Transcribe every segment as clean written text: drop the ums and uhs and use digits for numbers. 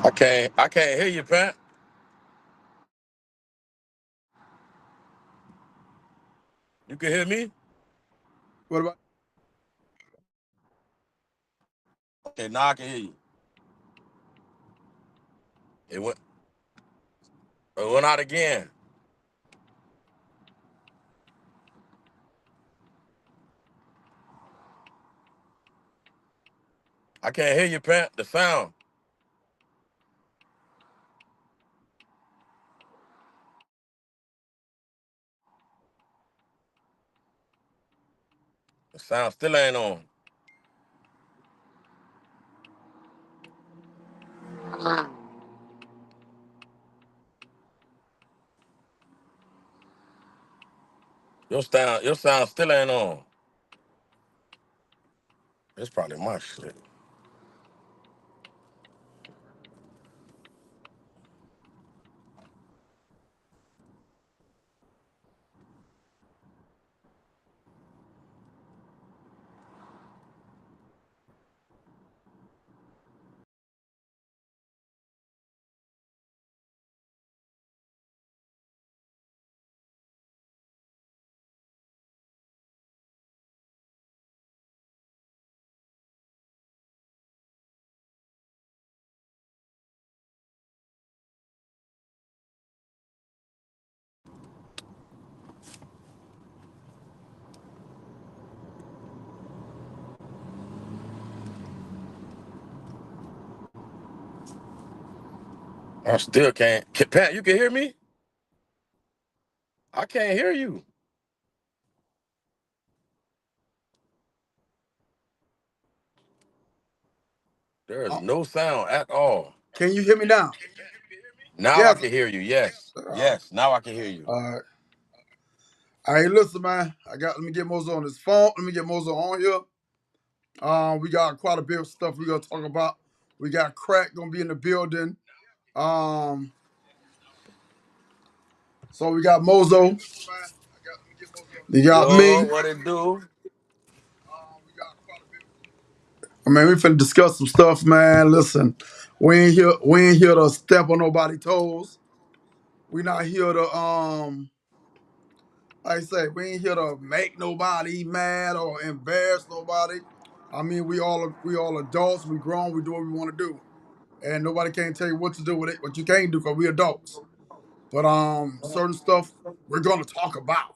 I can't hear you, Pat. You can hear me? What about? Okay, now I can hear you. It went it went out again. I can't hear you, Pat. The sound. The sound still ain't on. Your sound still ain't on. It's probably my shit. I still can't. Pat, you can hear me? I can't hear you. There is Uh, no sound at all. can you hear me now? Now I Yes. can hear you. Yes. Yes. Now I can hear you. All right. All right, listen, man. Let me get Mozo on his phone. Let me get Mozo on here. We got quite a bit of stuff we gonna talk about. We got Crack gonna be in the building. Um, so we got Mozo. You got Yo, me. what it do? I mean, we finna discuss some stuff, man. Listen, we ain't here to step on nobody's toes. We not here to like I say, we ain't here to make nobody mad or embarrass nobody. I mean, we all adults. We grown. We do what we want to do, and nobody can't tell you what to do with it. What you can't do because we adults. But certain stuff we're gonna talk about.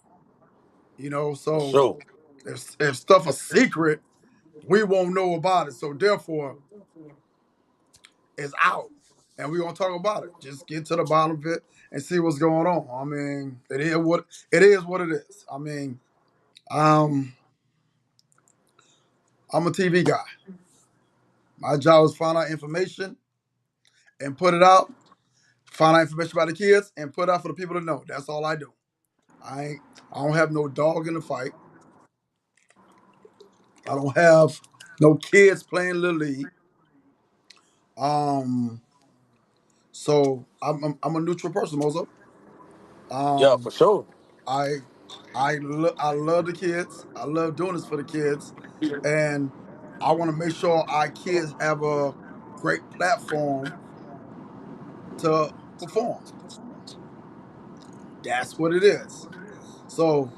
For So sure. if stuff is secret, we won't know about it. So therefore, it's out, and we're gonna talk about it. Just get to the bottom of it and see what's going on. I mean, it is what it is. What it is. I mean, um, I'm a TV guy. My job is find out information and put it out. Find out information about the kids and put it out for the people to know. That's all I do. I ain't. I don't have no dog in the fight. I don't have no kids playing little league. Um, so I'm a neutral person, Mozo. Yeah, Um, for sure. I I love the kids. I love doing this for the kids, and I want to make sure our kids have a great platform to perform. That's what it is. So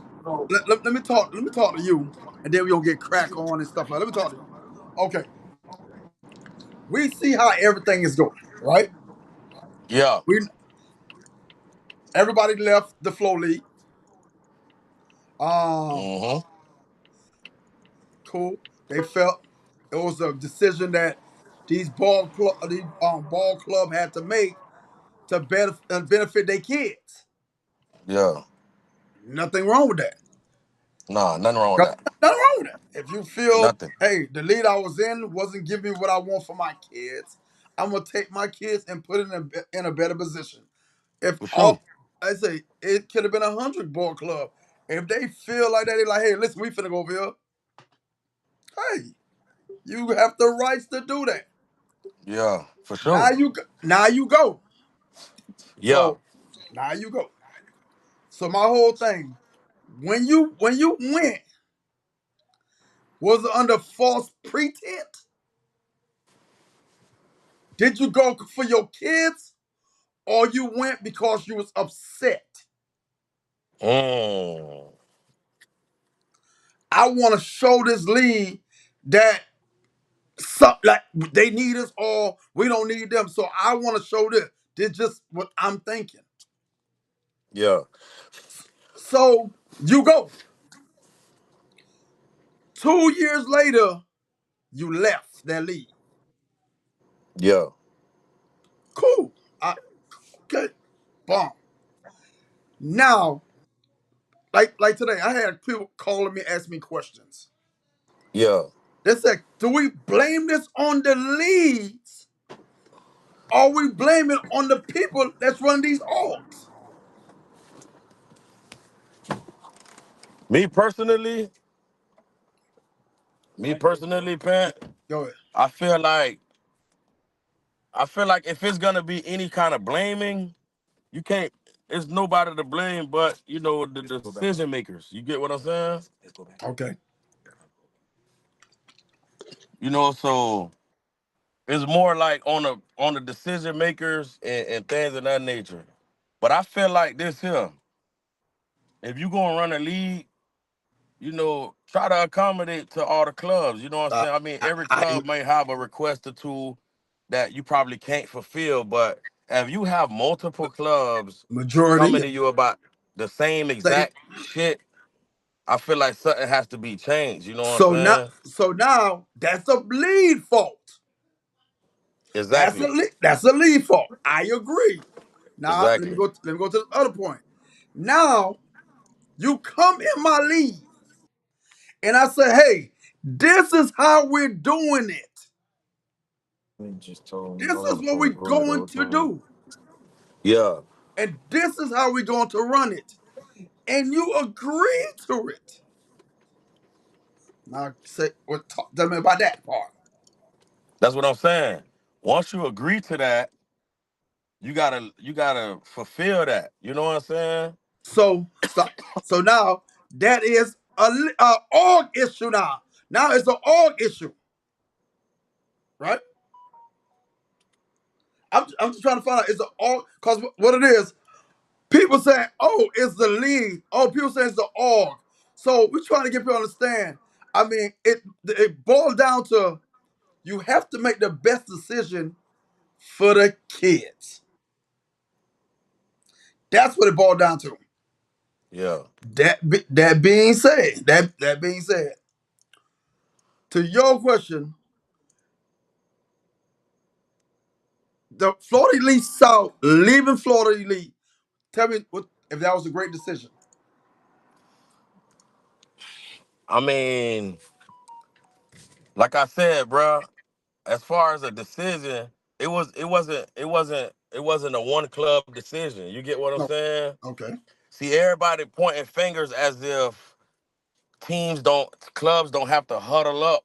let me talk. Let me talk to you, and then we gonna get crack on and stuff like. Let me talk to you. Okay, we see how everything is going, right? Yeah. We Everybody left the flow league. Mm-hmm. Cool. They felt it was a decision that these ball club had to make to benefit their kids. Yeah. Nothing wrong with that. Nah, nothing wrong with Nothing that. wrong with that. If you feel, Nothing. hey, the lead I was in wasn't giving me what I want for my kids, I'm gonna take my kids and put it in a better position. If For sure. all I say, it could have been 100 ball club. If they feel like that, they like, hey, listen, we finna go over here. Hey, you have the rights to do that. Yeah, for sure. Now you go. Yeah. So now you go. So my whole thing, when you went, was it under false pretense? Did you go for your kids or you went because you was upset? Mm. I want to show this league that like they need us or we don't need them. So I want to show this. This just what I'm thinking. Yeah. So you go. 2 years later, you left that league. Yeah. Cool. Okay. Bomb. Now, like today, I had people calling me, asking me questions. Yeah. They said, "Do we blame this on the leagues? Or we blame it on the people that's running these orgs?" Me personally, Pat, Go ahead. I feel like if it's gonna be any kind of blaming, you can't. It's nobody to blame but the decision makers. You get what I'm saying? Okay. So it's more like on the decision makers and things of that nature. But I feel like this here, if you gonna run a league, try to accommodate to all the clubs. You know what I'm Uh, saying? I mean, every I club may have a request or two that you probably can't fulfill, but if you have multiple clubs majority coming to you about the same say exact shit, I feel like something has to be changed. You know what I'm so now. saying? So now that's a lead fault. Exactly. That's a lead fault. I agree. Now let me Exactly. go. Let me go to the other point. Now you come in my league, and I say, "Hey, this is how we're doing it. This is what we're going to do, Yeah. and this is how we're going to run it." And you agree to it. Now say what? Tell me about that part. That's what I'm saying. Once you agree to that, you gotta fulfill that. You know what I'm saying? So now that is a org issue now. Now it's an org issue, right? I'm just trying to find out is the org because what it is. People saying, "Oh, it's the league." Oh, people saying it's the org. So we're trying to get people to understand. I mean, it boils down to you have to make the best decision for the kids. That's what it boiled down to. Yeah. That being said, that being said, to your question, the Florida Elite South leaving Florida Elite. Tell me if that was a great decision. I mean, like I said, bruh, as far as a decision, it wasn't a one club decision. You get what I'm No, saying? okay, See, everybody pointing fingers as if clubs don't have to huddle up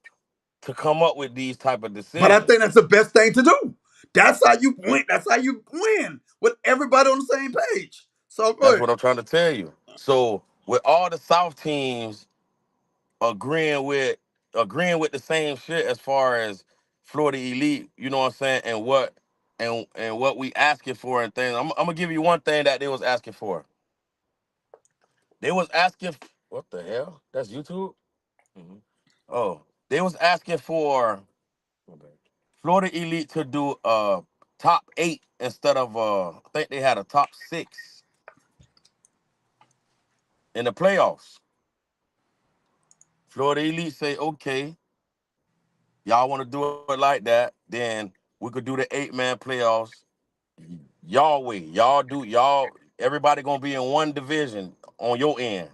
to come up with these type of but I think decisions. that's the best thing to do. That's how you win. That's how you win with everybody on the same page. So go That's ahead. what I'm trying to tell you. So with all the South teams agreeing with the same shit as far as Florida Elite, you know what I'm saying, and what we asking for and things. I'm gonna give you one thing that they was asking for. They was asking what the hell? That's YouTube? Oh, they was asking for Florida Elite to do top 8 instead of I think they had a top 6 in the playoffs. Florida Elite say, okay, y'all want to do it like that, then we could do the 8-man playoffs. Y'all way. Everybody gonna be in one division on your end.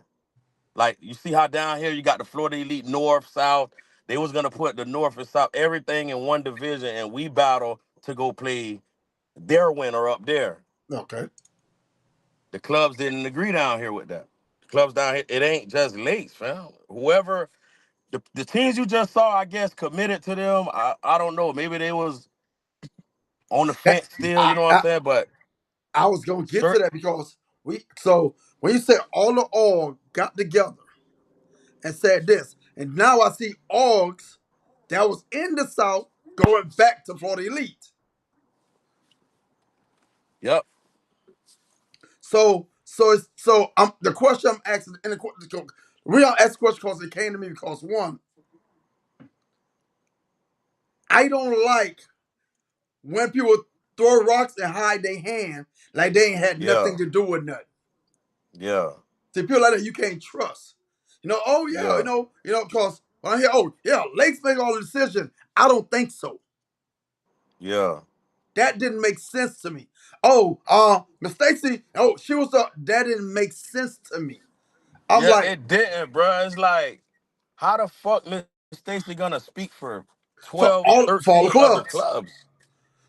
Like you see how down here you got the Florida Elite North, South. They was gonna put the North and South, everything in one division, and we battle to go play their winner up there. Okay, The clubs didn't agree down here with that. Clubs down here, it ain't just Lakes, fam. Whoever the teams you just saw, I guess, committed to them. I don't know. Maybe they was on the that, fence still, you I, know what I'm I saying? But I was gonna get to certain that because we. So when you said all the org got together and said this, and now I see orgs that was in the South going back to Florida Elite. Yep. So the question I'm asking, and the real ask the question because it came to me because one, I don't like when people throw rocks and hide their hand like they ain't had Yeah. nothing to do with nothing. Yeah. See, people like that you can't trust. Oh yeah, Yeah. because when I hear, oh yeah, Lakes make all the decisions, I don't think so. Yeah. That didn't make sense to me. Oh, Miss Stacy, oh, she was that didn't make sense to me. I'm Yeah, like, it didn't, bro. It's like, how the fuck Miss Stacy gonna speak for 12, for 13 all the other clubs. clubs?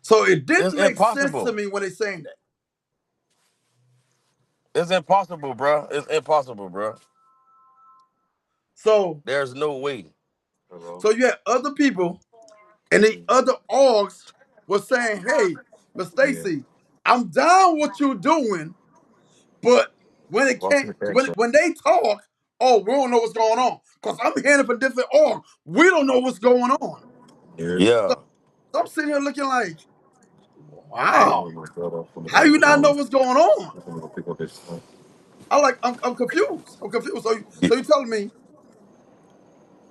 So it It's didn't make sense to impossible. me when they saying that. It's impossible, bro. It's impossible, bro. So There's no way. so you had other people and the other orgs were saying, hey, Miss Stacy, I'm down what you're doing, but when it can't when they talk, oh, we don't know what's going on. Because I'm hearing it from different orgs. We don't know what's going on. Yeah. So I'm sitting here looking like, wow, how you not know what's going on? I'm confused. I'm confused. So you telling me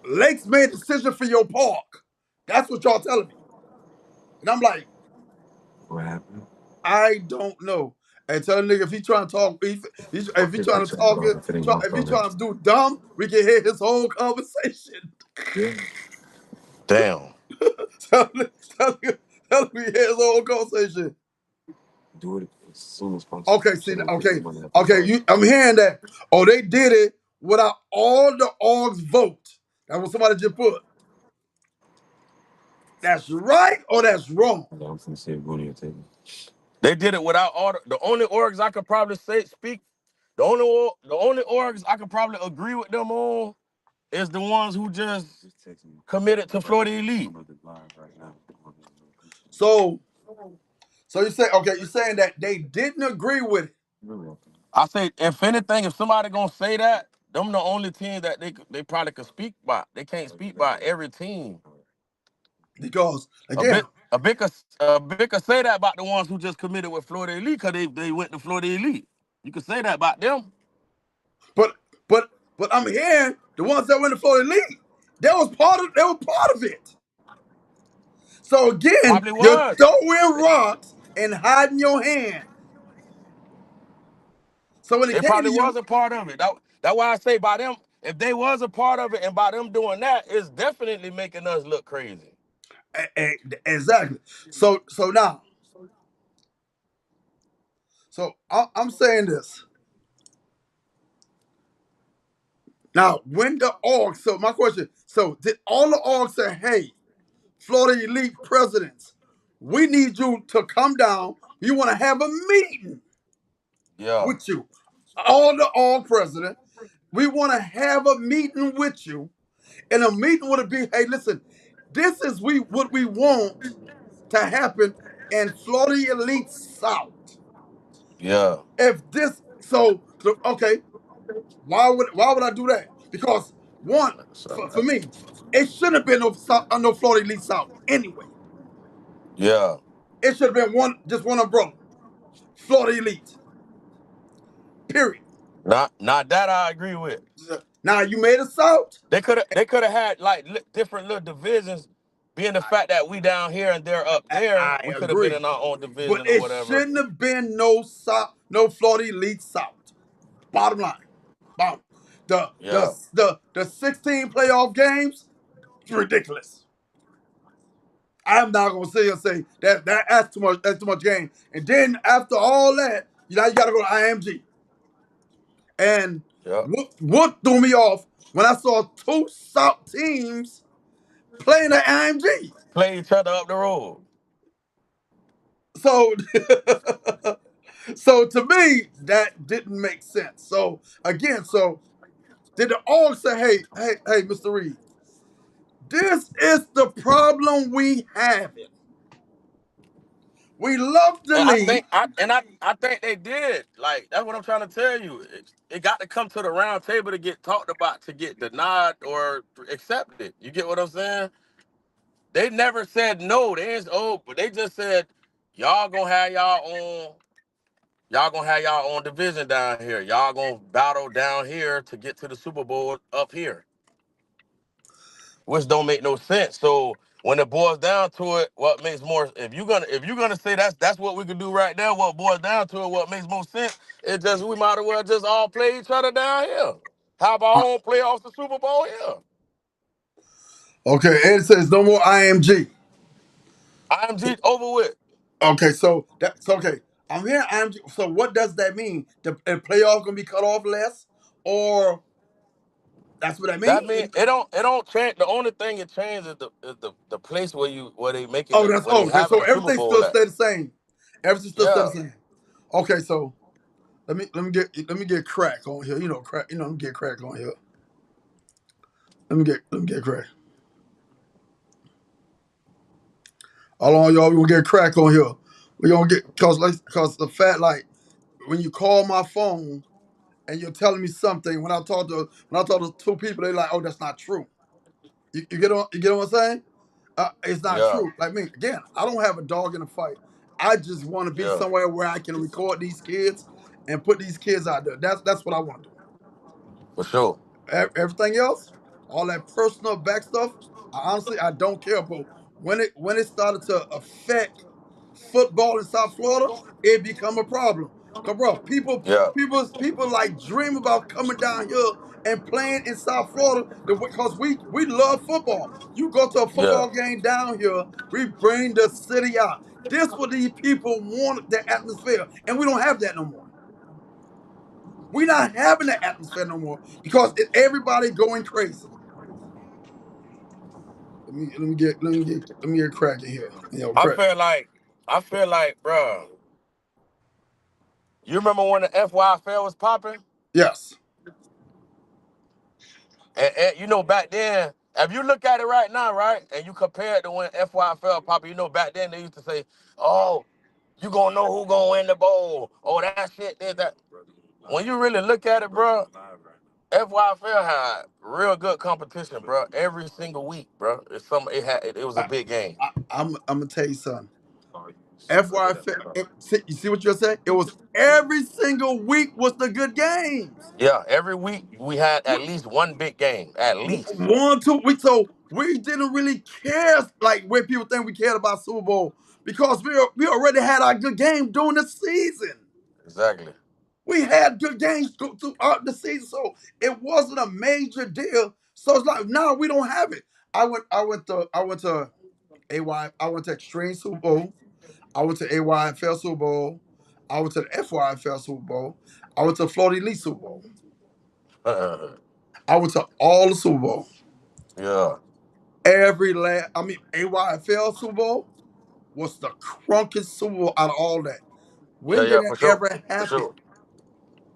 Lakes made a decision for your park. That's what y'all telling me. And I'm like, I don't know. And tell the nigga if he trying to talk, if he trying to talk it, if he trying to do dumb, we can hear his whole conversation. Damn. tell, tell me his whole conversation. Okay, see, okay. I'm hearing that. Oh, they did it without all the orgs vote. That's what somebody just put. That's right or that's wrong. They did it without all the only orgs I could probably say speak. The only orgs I could probably agree with them on is the ones who just committed to Florida Elite. So, so you say, okay, you're saying that they didn't agree with it I say, if anything, if somebody gonna say that, them the only team that they probably could speak by. They can't speak by every team. because, A again, bit a bit could say that about the ones who just committed with Florida Elite because they went to Florida Elite. You could say that about them. but but but I'm hearing the ones that went to Florida League, they were part of it. So again, Probably you're was. throwing rocks and hiding your hand. So when it They came to probably you, was a part of it. That's why I say by them, if they was a part of it and by them doing that, it's definitely making us look crazy. exactly. So now, so I'm saying this. Now, when the org, so my question, so did all the orgs say, hey, Florida Elite presidents, we need you to come down. We want to have a meeting Yeah. with you. All the org president, we want to have a meeting with you. And a meeting would be, hey, listen, this is what we want to happen in Florida Elite South. Yeah. If this okay, why would I do that? Because one, for me, it shouldn't have been no Florida Elite South anyway. Yeah. It should have been just one umbrella. Florida Elite. Period. Not that I agree with. Now you made a South. They could have had like different little divisions. Being the fact that we down here and they're up there, I we could have been agree. in our own But division or it whatever. shouldn't have been no South, no Florida Elite South. Bottom line. Bottom. Yeah. The 16 playoff games, it's ridiculous. I'm not gonna sit here and say that's too much game. And then after all that, you gotta go to IMG. And Yeah. what threw me off when I saw two South teams playing at IMG. Play each other up the road. So so to me, that didn't make sense. So again, so did the all say, hey, Mr. Reed, this is the problem we have it. We love the And league. I think they did. Like that's what I'm trying to tell you. It got to come to the round table to get talked about, to get denied or accepted. You get what I'm saying? They never said no. They ain't, oh, but they just said y'all gonna have y'all own. Y'all gonna have y'all own division down here. Y'all gonna battle down here to get to the Super Bowl up here, which don't make no sense. So when it boils down to it, what makes more if you're gonna say that's what we can do right now, what boils down to it, what makes more sense, it just we might as well just all play each other down here. Have our Uh, own playoffs the Super Bowl here. okay, Ed says no more IMG. IMG over with. Okay, so that's okay. I'm hearing IMG. So what does that mean? The playoff gonna be cut off less, or that's what that mean? That mean it don't change. The only thing it changes is the place where they making Oh, it that's where they having so the Super everything Bowl still at. stay the same. Everything still stay the Yeah, same. Okay, so let me get crack on here. You know crack. Let me get crack on here. Let me get crack. Hold on, y'all. We gonna get crack on here. We gonna get cause the fact like when you call my phone and you're telling me something when I talk to two people they like, oh, that's not true. You get what I'm saying? It's not yeah, true. Like me again, I don't have a dog in the fight. I just want to be yeah, somewhere where I can record these kids and put these kids out there. That's what I want to do. for sure. Everything else, all that personal back stuff, I don't care. But when it started to affect football in South Florida, it become a problem. Cause bro, Yeah, people like dream about coming down here and playing in South Florida because we love football. You go to a yeah, football game down here, we bring the city out. This what these people want the atmosphere, and we don't have that no more. We're not having that atmosphere no more because everybody going crazy. Let me get cracking here. I Crack. feel like I feel like, bro. You remember when the FYFL was popping? Yes. And you know back then, if you look at it right now, right, and you compare it to when FYFL popping, you know back then they used to say, "Oh, you gonna know who gonna win the bowl? Oh, that shit, this, that." When you really look at it, bro, FYFL had real good competition, bro. Every single week, bro. It was a I, big game. I'm gonna tell you something. FYF, you see what you're saying? It was every single week was the good games. Yeah, every week we had at least one big game, at least. 1 2 weeks. So we didn't really care like where people think we cared about Super Bowl because we already had our good game during the season. Exactly. We had good games throughout the season, so it wasn't a major deal. So it's like now we don't have it. I went to AY. I went to Extreme Super Bowl. I went to AYFL Super Bowl. I went to the FYFL Super Bowl. I went to Florida Elite Super Bowl. I went to all the Super Bowl. Yeah. AYFL Super Bowl was the crunkest Super Bowl out of all that. Yeah, When did yeah, that for sure. ever For happen? sure.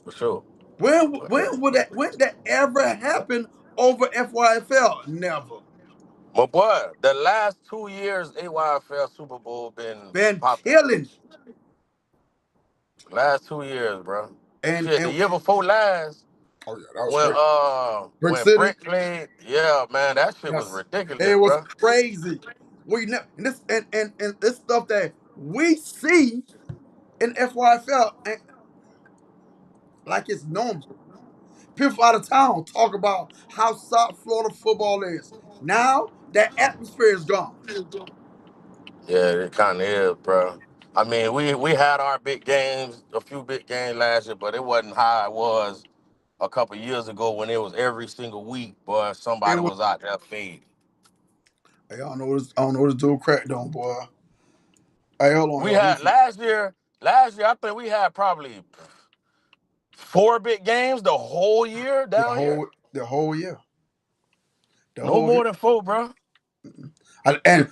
For sure. When that ever happen over FYFL? Never. My boy, the last 2 years AYFL Super Bowl been Been popping. killing. Last 2 years, bro. Shit, the And year before last, oh yeah, that was when great. Brick when City. Brick played, yeah, man, that shit was Yes, ridiculous, it was bro. crazy. And this stuff that we see in FYFL ain't like it's normal. People out of town talk about how South Florida football is. Now that atmosphere is gone. Yeah, it kind of is, bro. I mean, we had our big games, a few big games last year, but it wasn't how it was a couple years ago when it was every single week, boy. It Somebody was. was out there fading. Hey, I don't know this dude cracked on, boy. Hey, hold on, We y'all. Let me had see. last year. Last year, I think we had probably four big games the whole year The down here. whole the whole year. The No whole year. more than four, bro. And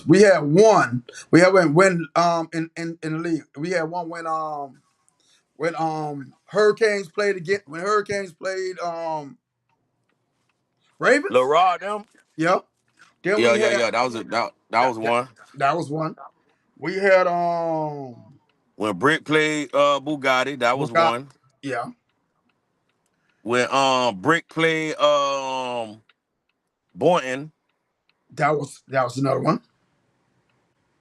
we had one. We had when in the league. We had one when Hurricanes played again when Hurricanes played Ravens. LeRod them. Yep. Then Yeah, we yeah, had yeah. That that was that, one. that was one. We had When Brick played Bugatti, that was Bookout. one. Yeah, When Brick played Boynton, that was another one.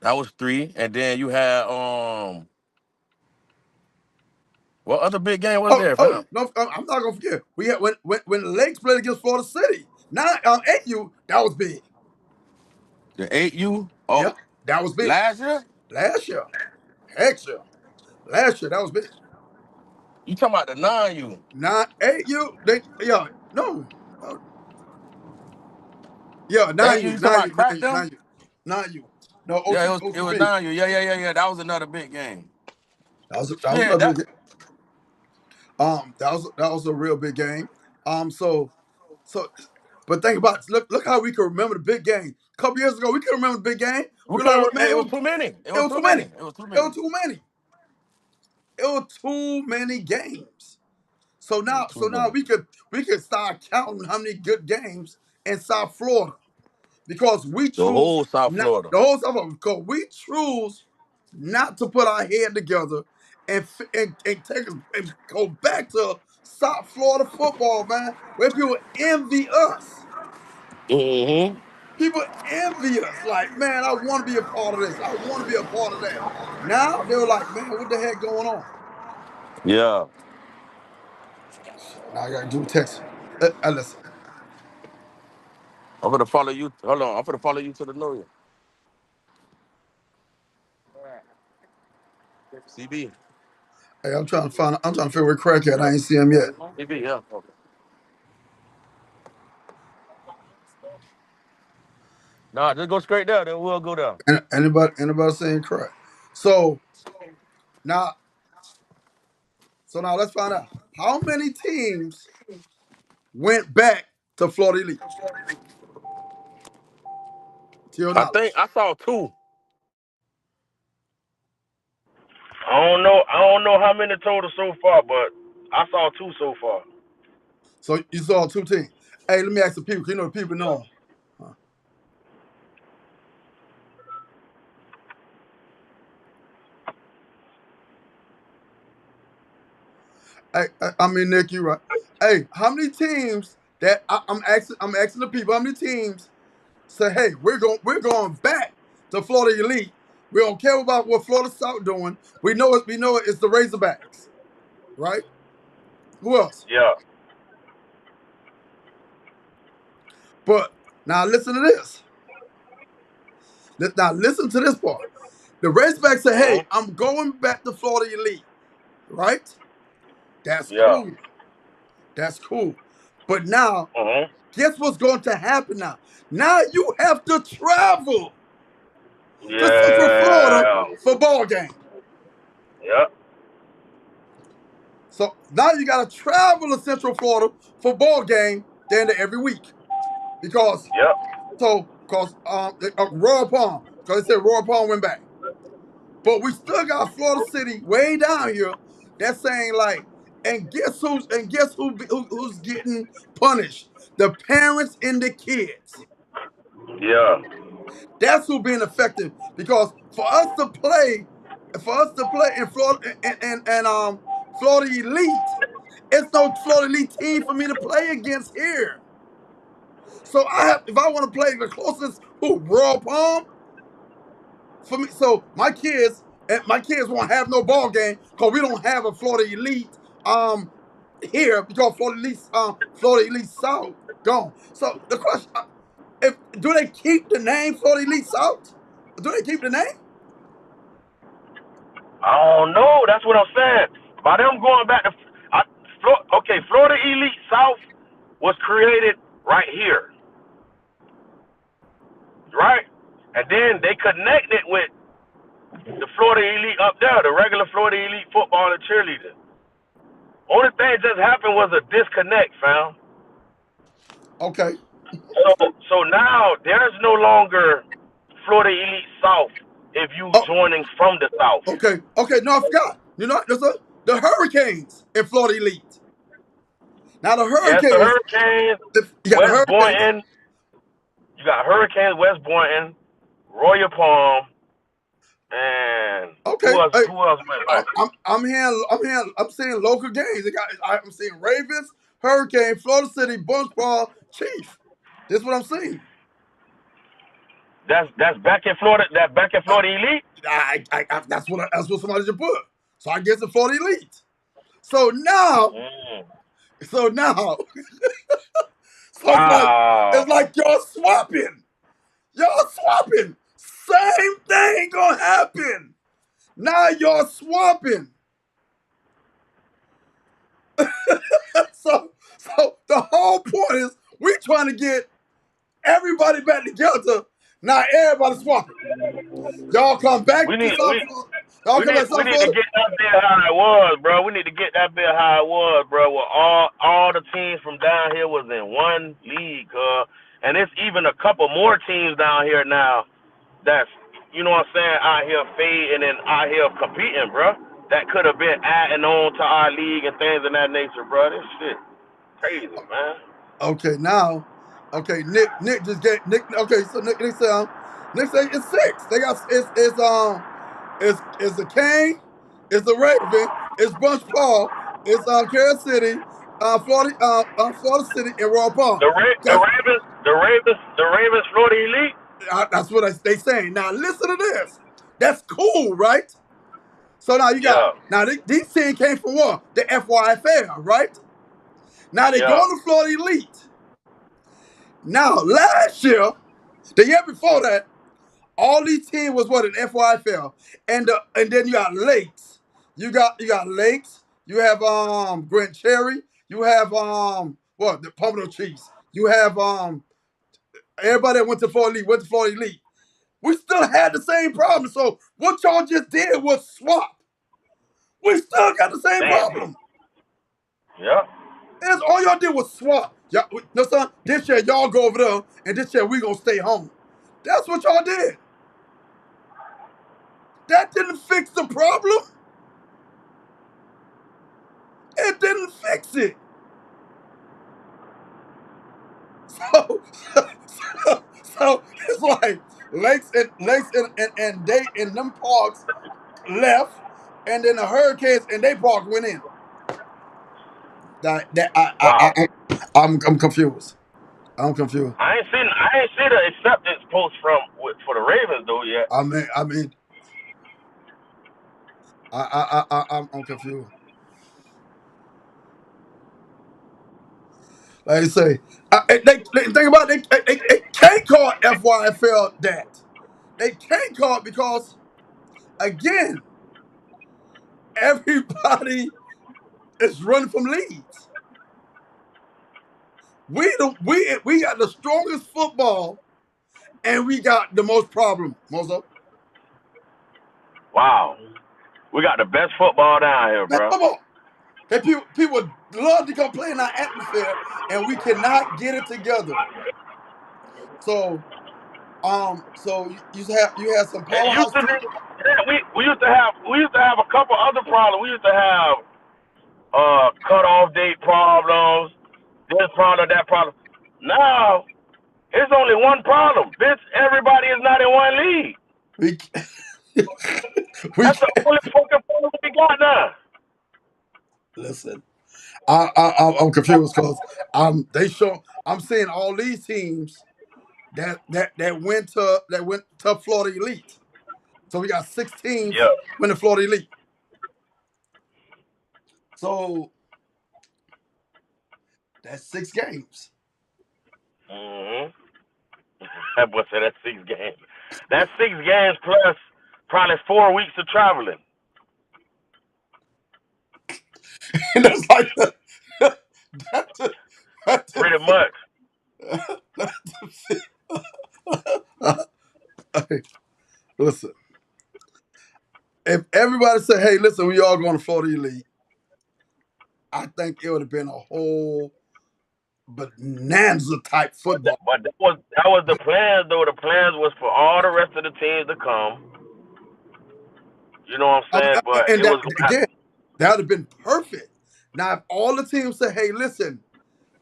that was three. And then you had What other big game was there, fam? No, I'm not gonna forget. We had when the Lakes played against Florida City. Now, AU, that was big. The 8U? Oh, Yep, that was big. last year? Last year, heck yeah, last year that was big. You talking about the 9U? Not AU, they no, yeah, The nine 8U, U, you talking nine about U, nine U, Crackdown? nine U, nine U. No, Yeah, it O2 was big. 9U. Yeah. That was another big game. That was Shit, another that big. That was a real big game. So, but think about it. Look how we can remember the big game. A couple years ago, we can remember the big game. we We're like, couldn't. man, It was too many. It it was was too too many. many. It was too It was many. too many. It was too many games. So It was now, too so now many. we could start counting how many good games in South Florida because we The choose whole South not Florida. the whole South Florida because we choose not to put our head together and take us and go back to South Florida football, man, where people envy us. Mm-hmm. People envy us. Like, man, I want to be a part of this. I want to be a part of that. Now they were like, man, what the heck going on? Yeah. Shit, now I got to do text. Listen. I'm gonna follow you. Hold on. I'm gonna follow you to the lawyer. CB. Hey, I'm trying to figure where Crack at. I ain't see him yet. CB, yeah. Okay. Nah, just go straight there, then we'll go there. Anybody saying Crack? So now, so now let's find out how many teams went back to Florida Elite to your I think knowledge. I saw two. I don't know how many total so far, but I saw two so far. So you saw two teams. Hey, let me ask the people. 'Cause you know the people know. Huh. Hey, I mean Nick, you right. Hey, how many teams that I'm asking the people? How many teams say, hey, we're going back to Florida Elite. We don't care about what Florida South doing. We know it's the Razorbacks, right? Who else? Yeah. But now listen to this. Now listen to this part. The Razorbacks say, hey, Mhm. I'm going back to Florida Elite, right? That's Yeah. cool. That's cool. But now, Mhm. guess what's going to happen now? Now you have to travel to Central Florida Yeah. for ball game. Yeah. So now you got to travel to Central Florida for ball game then every week because Yep. Royal Palm because they said Royal Palm went back, but we still got Florida City way down here. That's saying like, and guess who's getting punished? The parents and the kids. Yeah. That's who being affected because for us to play in Florida and Florida Elite, it's no Florida Elite team for me to play against here. So if I want to play the closest Royal Palm for me. So my kids won't have no ball game because we don't have a Florida Elite here because Florida Elite South gone. So the question if do they keep the name Florida Elite South? Do they keep the name? I don't know. That's what I'm saying. By them going back to, okay, Florida Elite South was created right here, right? And then they connected with the Florida Elite up there, the regular Florida Elite football and cheerleading. Only thing just happened was a disconnect, fam. Okay. So now there's no longer Florida Elite South if you Oh, joining from the South. okay. Okay. No, I forgot. You know, the Hurricanes in Florida Elite. Now the Yes, the Hurricanes, Hurricanes, you got the West Hurricanes. Boynton. You got Hurricanes, West Boynton, Royal Palm, and Okay. who else? Hey, Who else went back? I'm saying local games. I'm seeing Ravens, Hurricane, Florida City, Bunchball, Chief. This is what I'm seeing. That's back in Florida. That back in Uh, Florida Elite. that's what somebody just put. So I guess the Florida Elite. So now, Mm. so now, so Wow. it's like y'all swapping. Y'all swapping. Same thing gonna happen. Now y'all swapping. So the whole point is we trying to get everybody back together. Now everybody swapping. Y'all come We back to need South we Florida. Y'all come back to we South need to Florida. get that bill how it was, bro. We need to get that bill how it was, bro. Where all the teams from down here was in one league, and it's even a couple more teams down here now that's you know what I'm saying out here fading and out here competing, bro. That could have been adding on to our league and things of that nature, bro. This shit crazy, man. Okay, now, okay, Nick just get Nick. Okay, so Nick say it's six. They got it's the Kane, it's the Raven, it's Bunch Paul, it's Kansas City, Florida City, and Royal Palm. That's The Ravens, Florida Elite. that's what they saying. Now listen to this. That's cool, right? So now you got Yeah, these teams came from what? The FYFL, right? Now they yeah, going to Florida Elite. Now last year, the year before that, all these teams was what an FYFL, and then you got Lakes. You got Lakes. You have Grant Cherry. You have what the Pompano Chiefs. You have everybody that went to Florida Elite went to Florida Elite. We still had the same problem. So what y'all just did was swap. We still got the same man, problem. yeah, That's all y'all did was swap. Y'all, no son, this year y'all go over there, and this year we gonna stay home. That's what y'all did. That didn't fix the problem. It didn't fix it. So, so it's like Lakes and they in them parks left, and then the Hurricanes and they park went in. That wow. I'm confused. I'm confused. I ain't seen the acceptance post for the Ravens though yet. I mean, I'm confused. Like I say, they think about it, they can't call FYFL that. They can't call it because again, everybody is running from leads. We got the strongest football and we got the most problem. Mozo, Wow, we got the best football down here, best bro. football. Hey, people love to come play in our atmosphere, and we cannot get it together. So you had some It used powerhouse to be. teams. Yeah, we used to have a couple other problems. We used to have cutoff date problems, this problem, that problem. Now it's only one problem. Bitch, everybody is not in one league. We we That's the can't only fucking problem we got now. listen. I'm confused because I'm seeing all these teams that went to Florida Elite. So we got six teams Yeah. win the Florida Elite. So that's 6 games. Mm-hmm. That boy said that's 6 games. That's 6 games plus probably 4 weeks of traveling. And that's like that, that Pretty much. hey, listen, if everybody said, "Hey, listen, we all going to Florida Elite," I think it would have been a whole bonanza type football. But that was the plans though. The plans was for all the rest of the teams to come. You know what I'm saying? But And it that was gonna have again, that would have been perfect. Now, if all the teams say, "Hey, listen,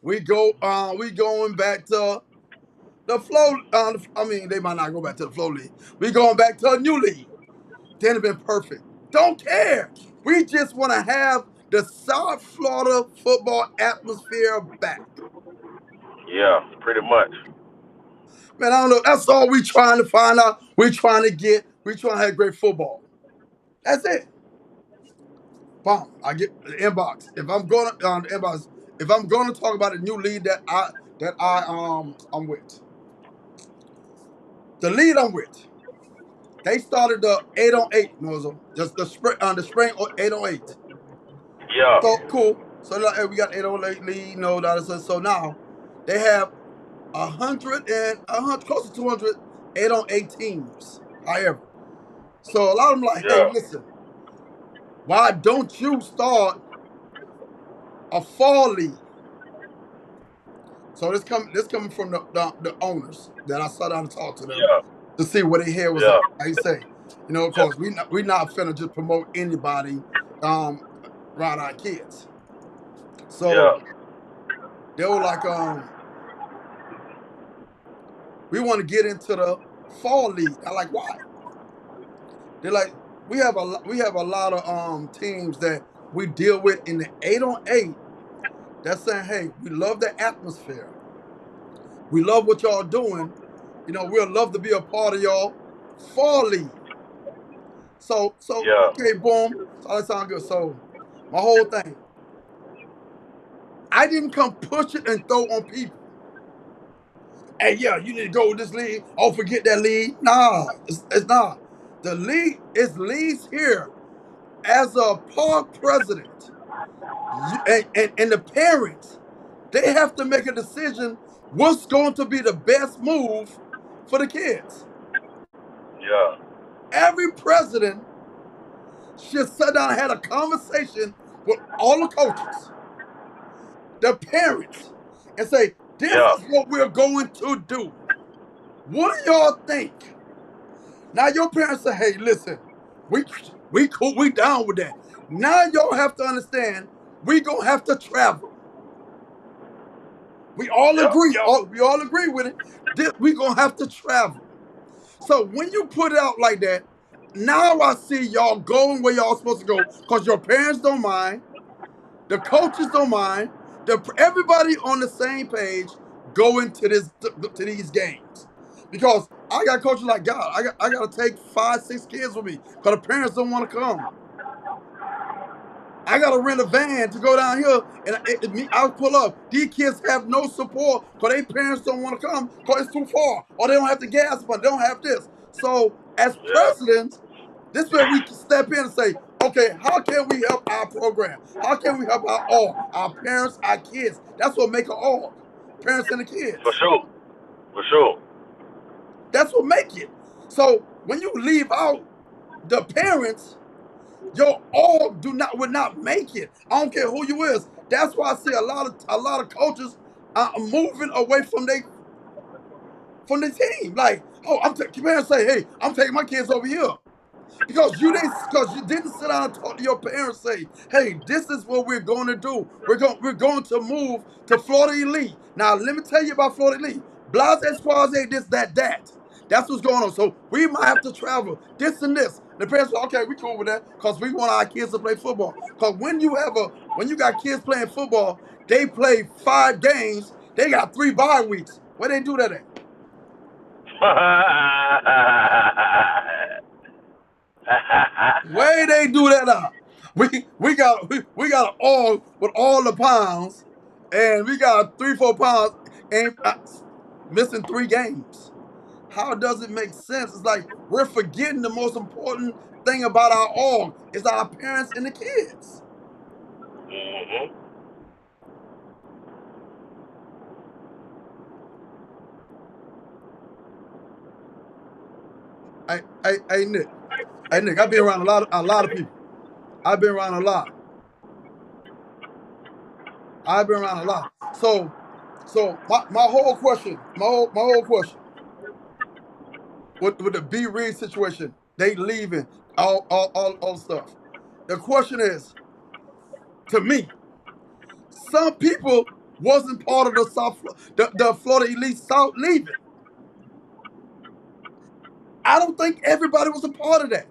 we going back to the flow." I mean, they might not go back to the flow league. We going back to a new league. Then it'd been perfect. Don't care. We just want to have the South Florida football atmosphere back. yeah, pretty much. Man, I don't know. That's all we trying to find out. We trying to have great football. That's it. Boom. I get the inbox. If I'm going on the inbox, if I'm going to talk about a new lead I'm with, the lead I'm with, they started the 8-on-8 nozzle, just the spring 8-on-8. Yeah. So cool. So like, hey, we got 8-on-8 lead, no that is so now they have 100 close to 200 8-on-8 teams. However, so a lot of them like, hey, Yeah. listen, why don't you start a fall league? So this coming from the owners that I sat down and talked to them Yeah. to see what their head was Yeah. at. Like you say, of Yeah. course we not finna just promote anybody um around our kids. So Yeah. they were like, we want to get into the fall league. I like why? They're like, we have a lot of teams that we deal with in the 8-on-8 that's saying, hey, we love the atmosphere. We love what y'all doing. We'll love to be a part of y'all fall league. So Yeah. okay, boom. So that sounds good. So my whole thing, I didn't come push it and throw on people. Hey, yeah, you need to go with this league. Oh, forget that league. Nah, it's not. The league is leads here as a park president. And the parents, they have to make a decision what's going to be the best move for the kids. Yeah. Every president should sit down and have a conversation with all the coaches, the parents, and say, this Yeah. is what we're going to do. What do y'all think? Now your parents say, hey, listen, we cool, we down with that. Now y'all have to understand we gonna have to travel. We all Yep. agree, Yep. we all agree with it. We gonna have to travel. So when you put it out like that, now I see y'all going where y'all supposed to go because your parents don't mind. The coaches don't mind. Everybody on the same page going to these games because I got coaches like God. I got to take 5, 6 kids with me because the parents don't want to come. I got to rent a van to go down here and I'll pull up. These kids have no support because their parents don't want to come because it's too far or they don't have the gas money. They don't have this. So as Yeah. presidents, this is where we can step in and say, okay, how can we help our program? How can we help our parents, our kids? That's what make an org. Parents and the For kids. sure. For sure. That's what make it. So when you leave out the parents, your org would not make it. I don't care who you is. That's why I see a lot of coaches moving away from the team. Like, oh, parents say, hey, I'm taking my kids over here. Because you didn't sit down and talk to your parents. Say, "Hey, this is what we're going to do. We're going to move to Florida Elite." Now, let me tell you about Florida Elite. Blase Squaze, this, that. That's what's going on. So we might have to travel this and this. The parents say, "Okay, we cool with that because we want our kids to play football." Because when you got kids playing football, they play 5 games. They got 3 bye weeks. Where they do that at? Way they do that out. We got all with all the pounds, and we got 3, 4 pounds and missing 3 games. How does it make sense? It's like we're forgetting the most important thing about our org is our parents and the kids. Mhm. Hey Nick, I've been around a lot of people. I've been around a lot. I've been around a lot. So my whole question with the B Reed situation, they leaving all stuff. The question is, to me, some people wasn't part of the Florida Elite South leaving. I don't think everybody was a part of that.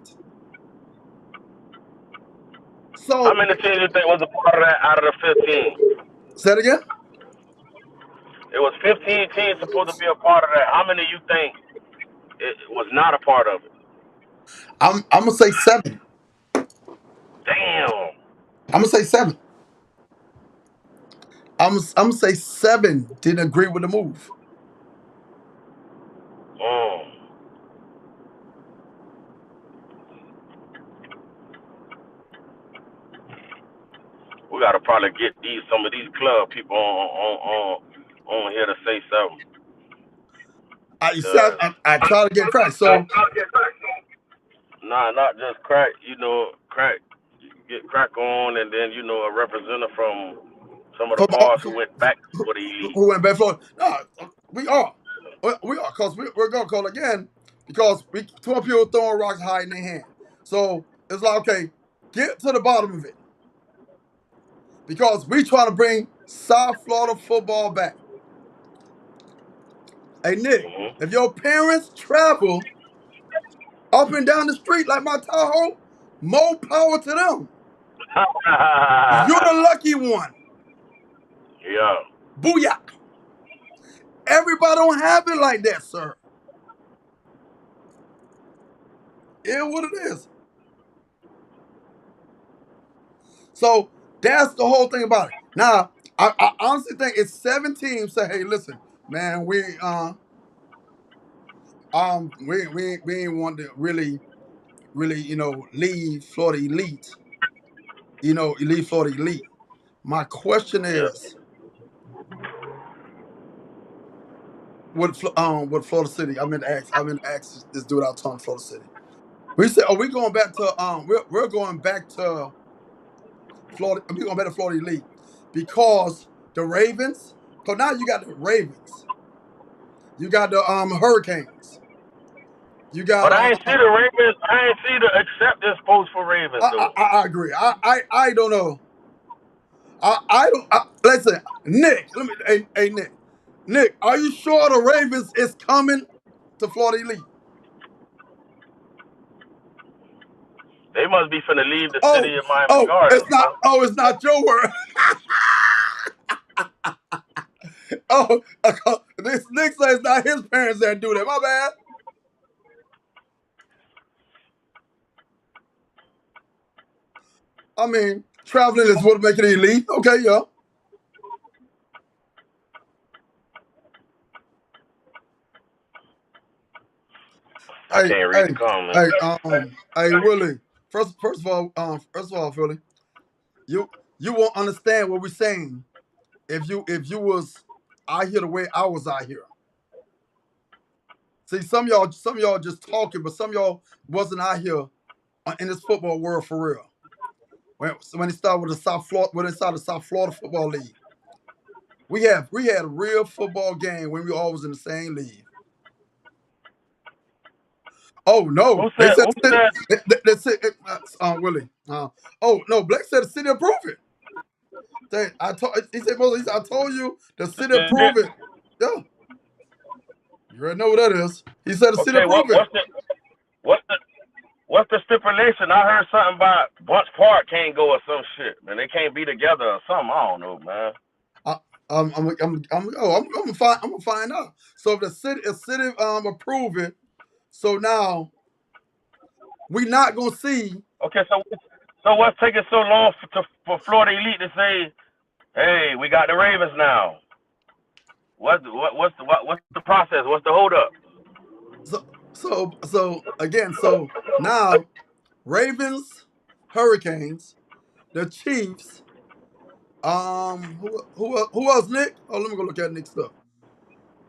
How So many teams you think was a part of that out of the 15? say it again. It was 15 teams supposed to be a part of that. How many you think it was not a part of it? I'm gonna say 7. Damn. I'm gonna say 7. I'm gonna say 7 didn't agree with the move. Mm. We gotta probably get some of these club people on here to say something. I said Cause I try to get cracked. So nah, not just crack. Crack. Get crack on, and then a representative from some of the from, bars who went back for the elite. who went back Florida? No, we are. We are because we're gonna call again because we 12 people throwing rocks high in their hand. So it's like okay, get to the bottom of it because we trying to bring South Florida football back. Hey Nick, Mm-hmm. if your parents travel up and down the street like my Tahoe, more power to them. You're the lucky one. Yeah. Booyah. Everybody don't have it like that, sir. It is what it is. So that's the whole thing about it. Now, I honestly think it's 7 teams say, hey, listen, man, we ain't want to really, leave Florida Elite, leave Florida Elite. My question Yeah. is, what Florida City? I'm in to ask this dude out on Florida City. We said, are we going back to we're going back to Florida, we're going back to Florida Elite because the Ravens, because now you got the Ravens. You got the Hurricanes. You got But I ain't see the Ravens. I ain't see the acceptance post for Ravens though. I agree. I don't know. I don't listen, Nick. Let me hey Nick. Nick, are you sure the Ravens is coming to Florida Elite? They must be finna leave the Oh, city of Miami Gardens, bro. it's not your word. Oh, this Nick says not his parents that do that. My bad. I mean, traveling is what make it elite. Okay, yeah. I Hey, can't read hey, the comments. hey, Willie. First of all, Philly, you won't understand what we're saying if you was out here the way I was out here. See, some of y'all just talking, but some of y'all wasn't out here in this football world for real. When it started with the South Florida, when it started the South Florida Football League, we had a real football game when we all was in the same league. Oh no, Who they said? said Who said? they said Willie. Oh no, Blake said the city approved it. He said Moses, I told you the city approved it. Yeah, you already know what that is. He said the city Okay. approved it. What's the what's the stipulation? I heard something about Bunch Park can't go or some shit, man. They can't be together or something. I don't know, man. I, I'm gonna find out. So if the city approve it, so now we not gonna see. Okay, so what's taking so long for Florida Elite to say, hey, we got the Ravens now? What's the process? What's the hold up? So again, so now Ravens, Hurricanes, the Chiefs. Who else? Nick? Oh, let me go look at Nick's stuff.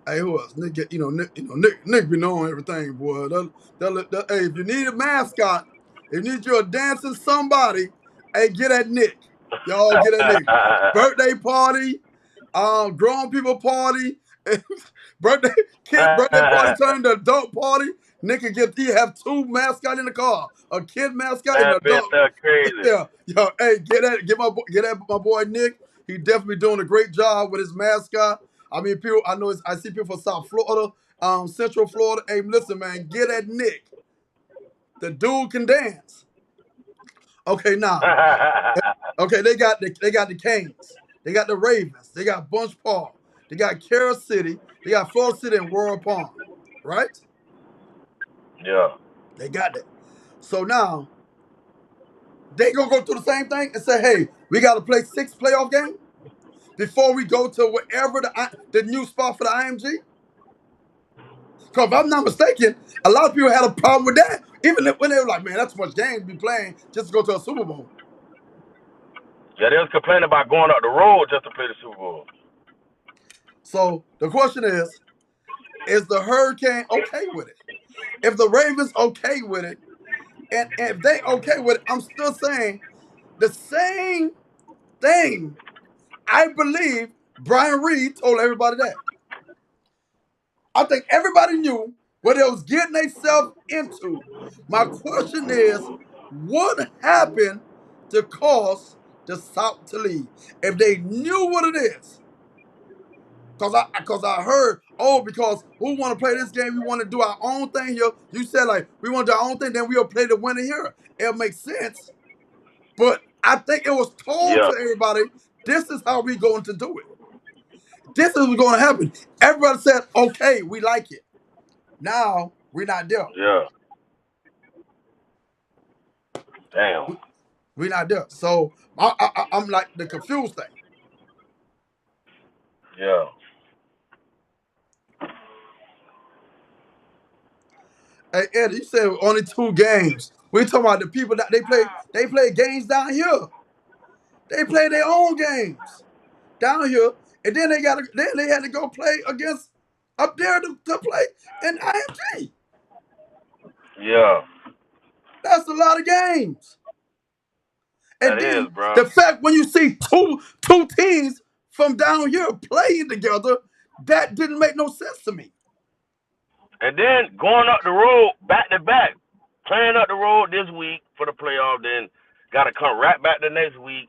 Hey, who else? Nick, Nick be knowing everything, boy. Hey, if you need a mascot, if you need you a dancing somebody, hey, get at Nick. Y'all get at Nick. Birthday party, grown people party, birthday kid birthday party turned to adult party. Nick he have 2 mascots in the car, a kid mascot and an That bitch adult. stuff crazy. Yeah, yo, hey, get at my boy Nick. He definitely doing a great job with his mascot. I mean, I see people from South Florida, Central Florida. Hey, listen, man, get at Nick. The dude can dance. Okay, now, okay, they got the Canes, they got the Ravens, they got Bunch Park, they got Carol City, they got Florida City and Royal Palm, right? Yeah. They got that. So now, They gonna go through the same thing and say, hey, we gotta play 6 playoff games before we go to wherever the new spot for the IMG? Because if I'm not mistaken, a lot of people had a problem with that. Even when they were like, man, that's too much games to be playing just to go to a Super Bowl. Yeah, they was complaining about going up the road just to play the Super Bowl. So the question is the Hurricane okay with it? If the Ravens okay with it, and if they okay with it, I'm still saying the same thing. I believe Brian Reed told everybody that. I think everybody knew what they was getting themselves into. My question is, what happened to cause the South to leave? If they knew what it is, because I heard, oh, because who want to play this game? We want to do our own thing here. You said like we want to do our own thing, then we'll play the winner here. It makes sense. But I think it was told Yeah, to everybody, this is how we going to do it. This is what's going to happen. Everybody said, okay, we like it. Now we're not there. yeah. Damn. We're not there. So I'm like the confused thing. Yeah. Hey Eddie, you said only 2 games. We talking about the people that they play. They play games down here. They play their own games down here, and then they had to go play against up there to play in IMG. Yeah. That's a lot of games. That And is, then bro. the fact when you see two teams from down here playing together, that didn't make no sense to me. And then going up the road back to back, playing up the road this week for the playoff, then got to come right back the next week.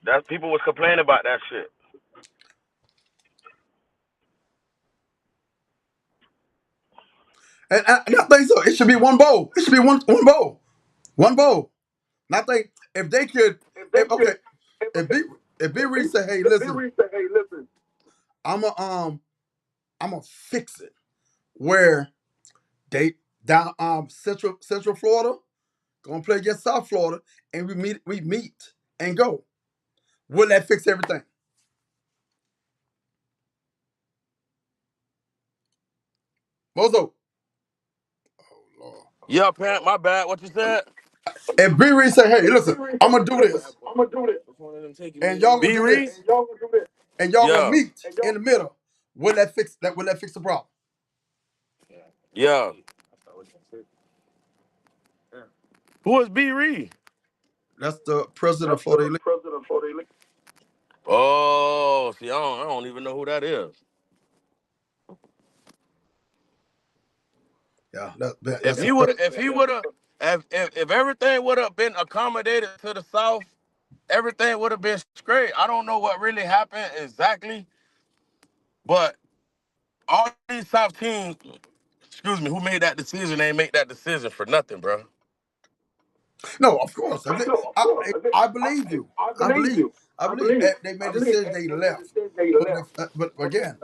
That people was complaining about that shit. And I think so. It should be one bowl. It should be one bowl. One bowl. And I think if they could, if okay, if B if B Reed say, hey, listen, I'm a I'm gonna fix it where they down Central Florida gonna play against South Florida and we meet and go. Will that fix everything? Mozo. Oh Lord. Yeah, parent, my bad. What you said? If B Reed say, hey, listen, I'm gonna do this, and y'all gonna B do Reed? this, and y'all gonna Yeah, meet in the middle, will that fix that? Will that fix the problem? yeah. Who is B Reed? That's the president of Florida Elite. Oh, see, I don't even know who that is. Yeah, If that's the he would, president. if everything would have been accommodated to the South, everything would have been straight. I don't know what really happened exactly, but all these South teams, excuse me, who made that decision? They make that decision for nothing, bro. No, of course. I believe you. I believe. I believe they made a decision. They left. But again,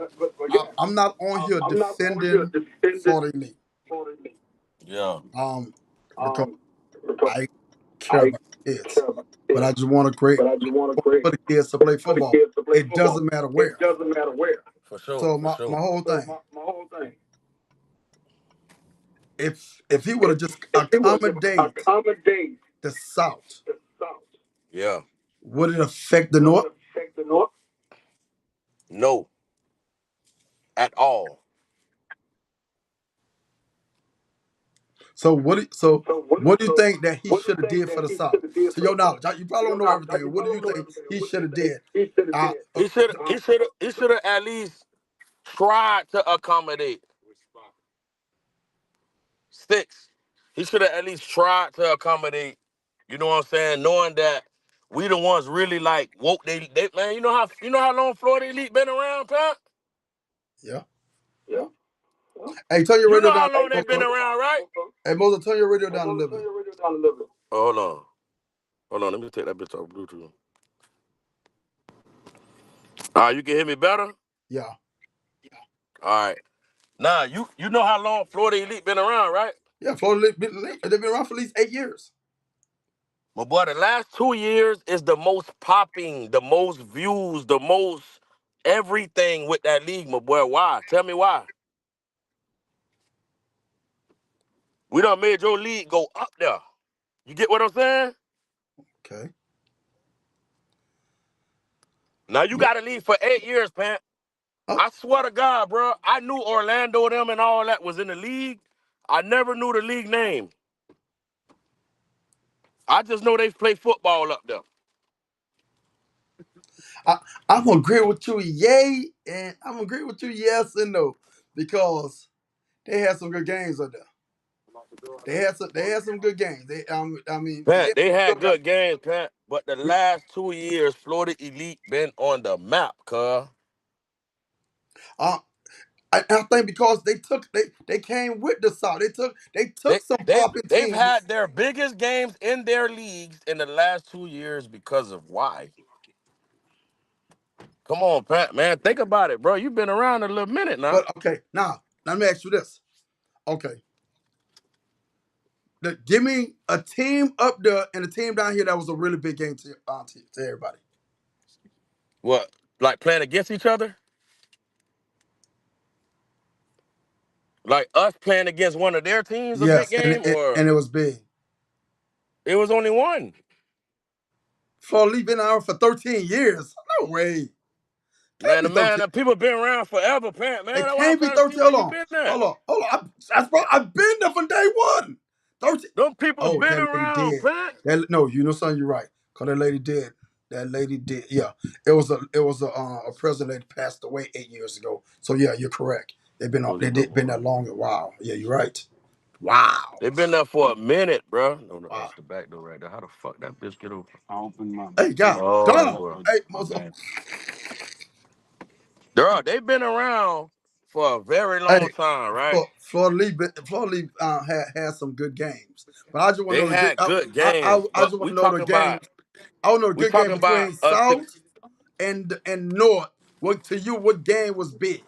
I'm not on here defending Florida Elite. Yeah, Because I care about kids, but I just want a great for the kids to play football. It doesn't matter where. for sure, So for my sure. whole thing, if he would have just accommodate the South, Yeah, would it affect the North? no, at all. So what do you think that he should have did for the South? To your knowledge, you probably don't know everything. What do you think he should have did? Uh, uh, He should have at least tried to accommodate sticks. He should have at least tried to accommodate. You know what I'm saying? Knowing that we the ones really like woke. They man. You know how long Florida Elite been around, Pat? yeah. Hey, turn your You radio know down, how long they been Mozo. around, right? Hey, Mozo, turn your radio down a little bit. Oh, hold on. Let me take that bitch off Bluetooth. You can hear me better. Yeah, All right. Now you know how long Florida Elite been around, right? yeah. Florida, they've been around for at least 8 years. My boy, the last 2 years is the most popping, the most views, the most everything with that league, my boy. Why? Tell me why. We done made your league go up there. You get what I'm saying? Okay. Now you Yeah. got to leave for 8 years, Pant. Oh, I swear to God, bro. I knew Orlando them and all that was in the league. I never knew the league name. I just know they play football up there. I, I'm gonna agree with you, yay, and I'm gonna agree with you, yes and no, because they had some good games up there. They had some good games. I mean, Pat, yeah, they had still got. good games, Pat. But the last 2 years, Florida Elite been on the map, cuz. Uh, I think because they came with the South. They took They some they popping they've teams, had their biggest games in their leagues in the last 2 years because of why. Come on, Pat, man. Think about it, bro. You've been around a little minute now. but okay. Now let me ask you this. Okay, give me a team up there and a team down here that was a really big game to everybody. What? Like playing against each other? Like us playing against one of their teams a big Yes, and game, or it was big. it was only one? Florida Lee been out for 13 years. No way. Can't be Man, 13. the people been around forever, Pat, man. It That's why I'm can't be trying to see 13. where Hold you on. been at. Hold on. Hold on. I've been there from day one. 13. Them people Oh, been that lady around, did. Pat. No, you know something, you're right. Cause that lady did. That lady did. Yeah. It was a president that passed away 8 years ago. So yeah, you're correct. Close They your door, did been boy. that long a while. Yeah, you're right. Wow. They been there for a minute, bro. No, Wow. that's the back door right there. How the fuck that bitch get open? Hey, God. Oh, Donald. bro. Hey, Girl, they been around for a very long hey, time, right? Florida Lee had some good games, but I just want to They know the good. had good games, I but just want to know the game. I want to know the we good game talking between about a six. South and North. What to you? What game was big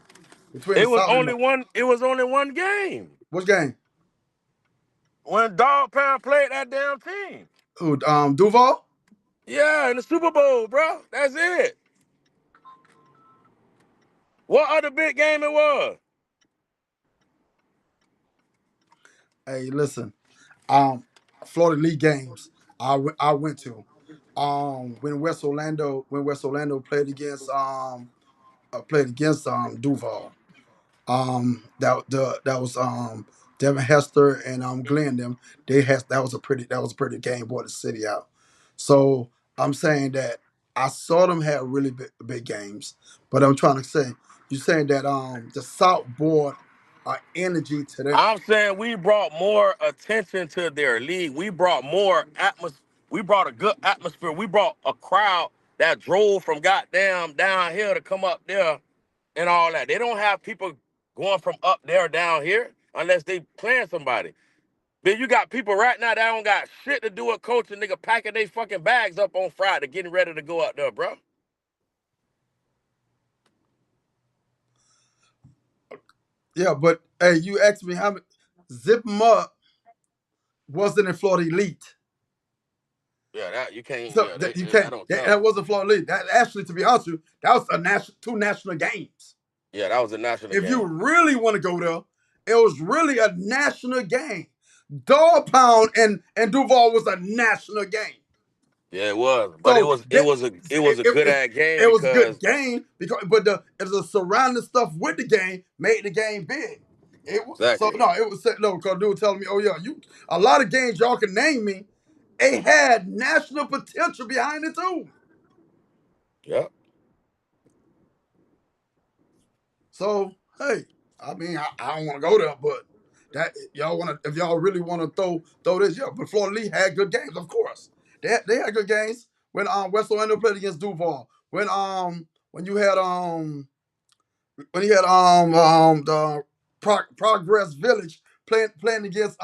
between the South and North? It was only one game What game? when Dog Pound played that damn team. Who? Duval. Yeah, in the Super Bowl, bro. That's it. What other big game it was? Hey, listen. Um, Florida League games. I went to. When West Orlando played against Duval. That was Devin Hester and Glenn them. That was a pretty game, brought the city out. So I'm saying that I saw them have really big games, but I'm trying to say you're saying that the South brought energy to them. I'm saying we brought more attention to their league. We brought more atmosphere. We brought a good atmosphere. We brought a crowd that drove from goddamn down here to come up there and all that. They don't have people going from up there down here unless they playing somebody. Then you got people right now that don't got shit to do with coaching, nigga packing their fucking bags up on Friday, getting ready to go out there, bro. Yeah, but hey, you asked me how many. Zip 'em up wasn't in Florida Elite. Yeah, that you can't. So Yeah, that you that can't. don't That, count. that wasn't Florida League. That actually, to be honest with you, that was two national games. Yeah, that was a national If you game. really want to go there, it was really a national game. Dog Pound and Duval was a national game. Yeah, it was, but So it was a good ass game it was a good because game because the surrounding stuff with the game made the game big. It was so exactly. no, it was no because dude was telling me, oh yeah, you a lot of games y'all can name me. It had national potential behind it too. Yep. So hey, I mean, I don't want to go there, but that y'all want to if y'all really want to throw this, yeah. But Florida Lee had good games, of course. They had good games when West Orlando played against Duval. When you had the Progress Village playing against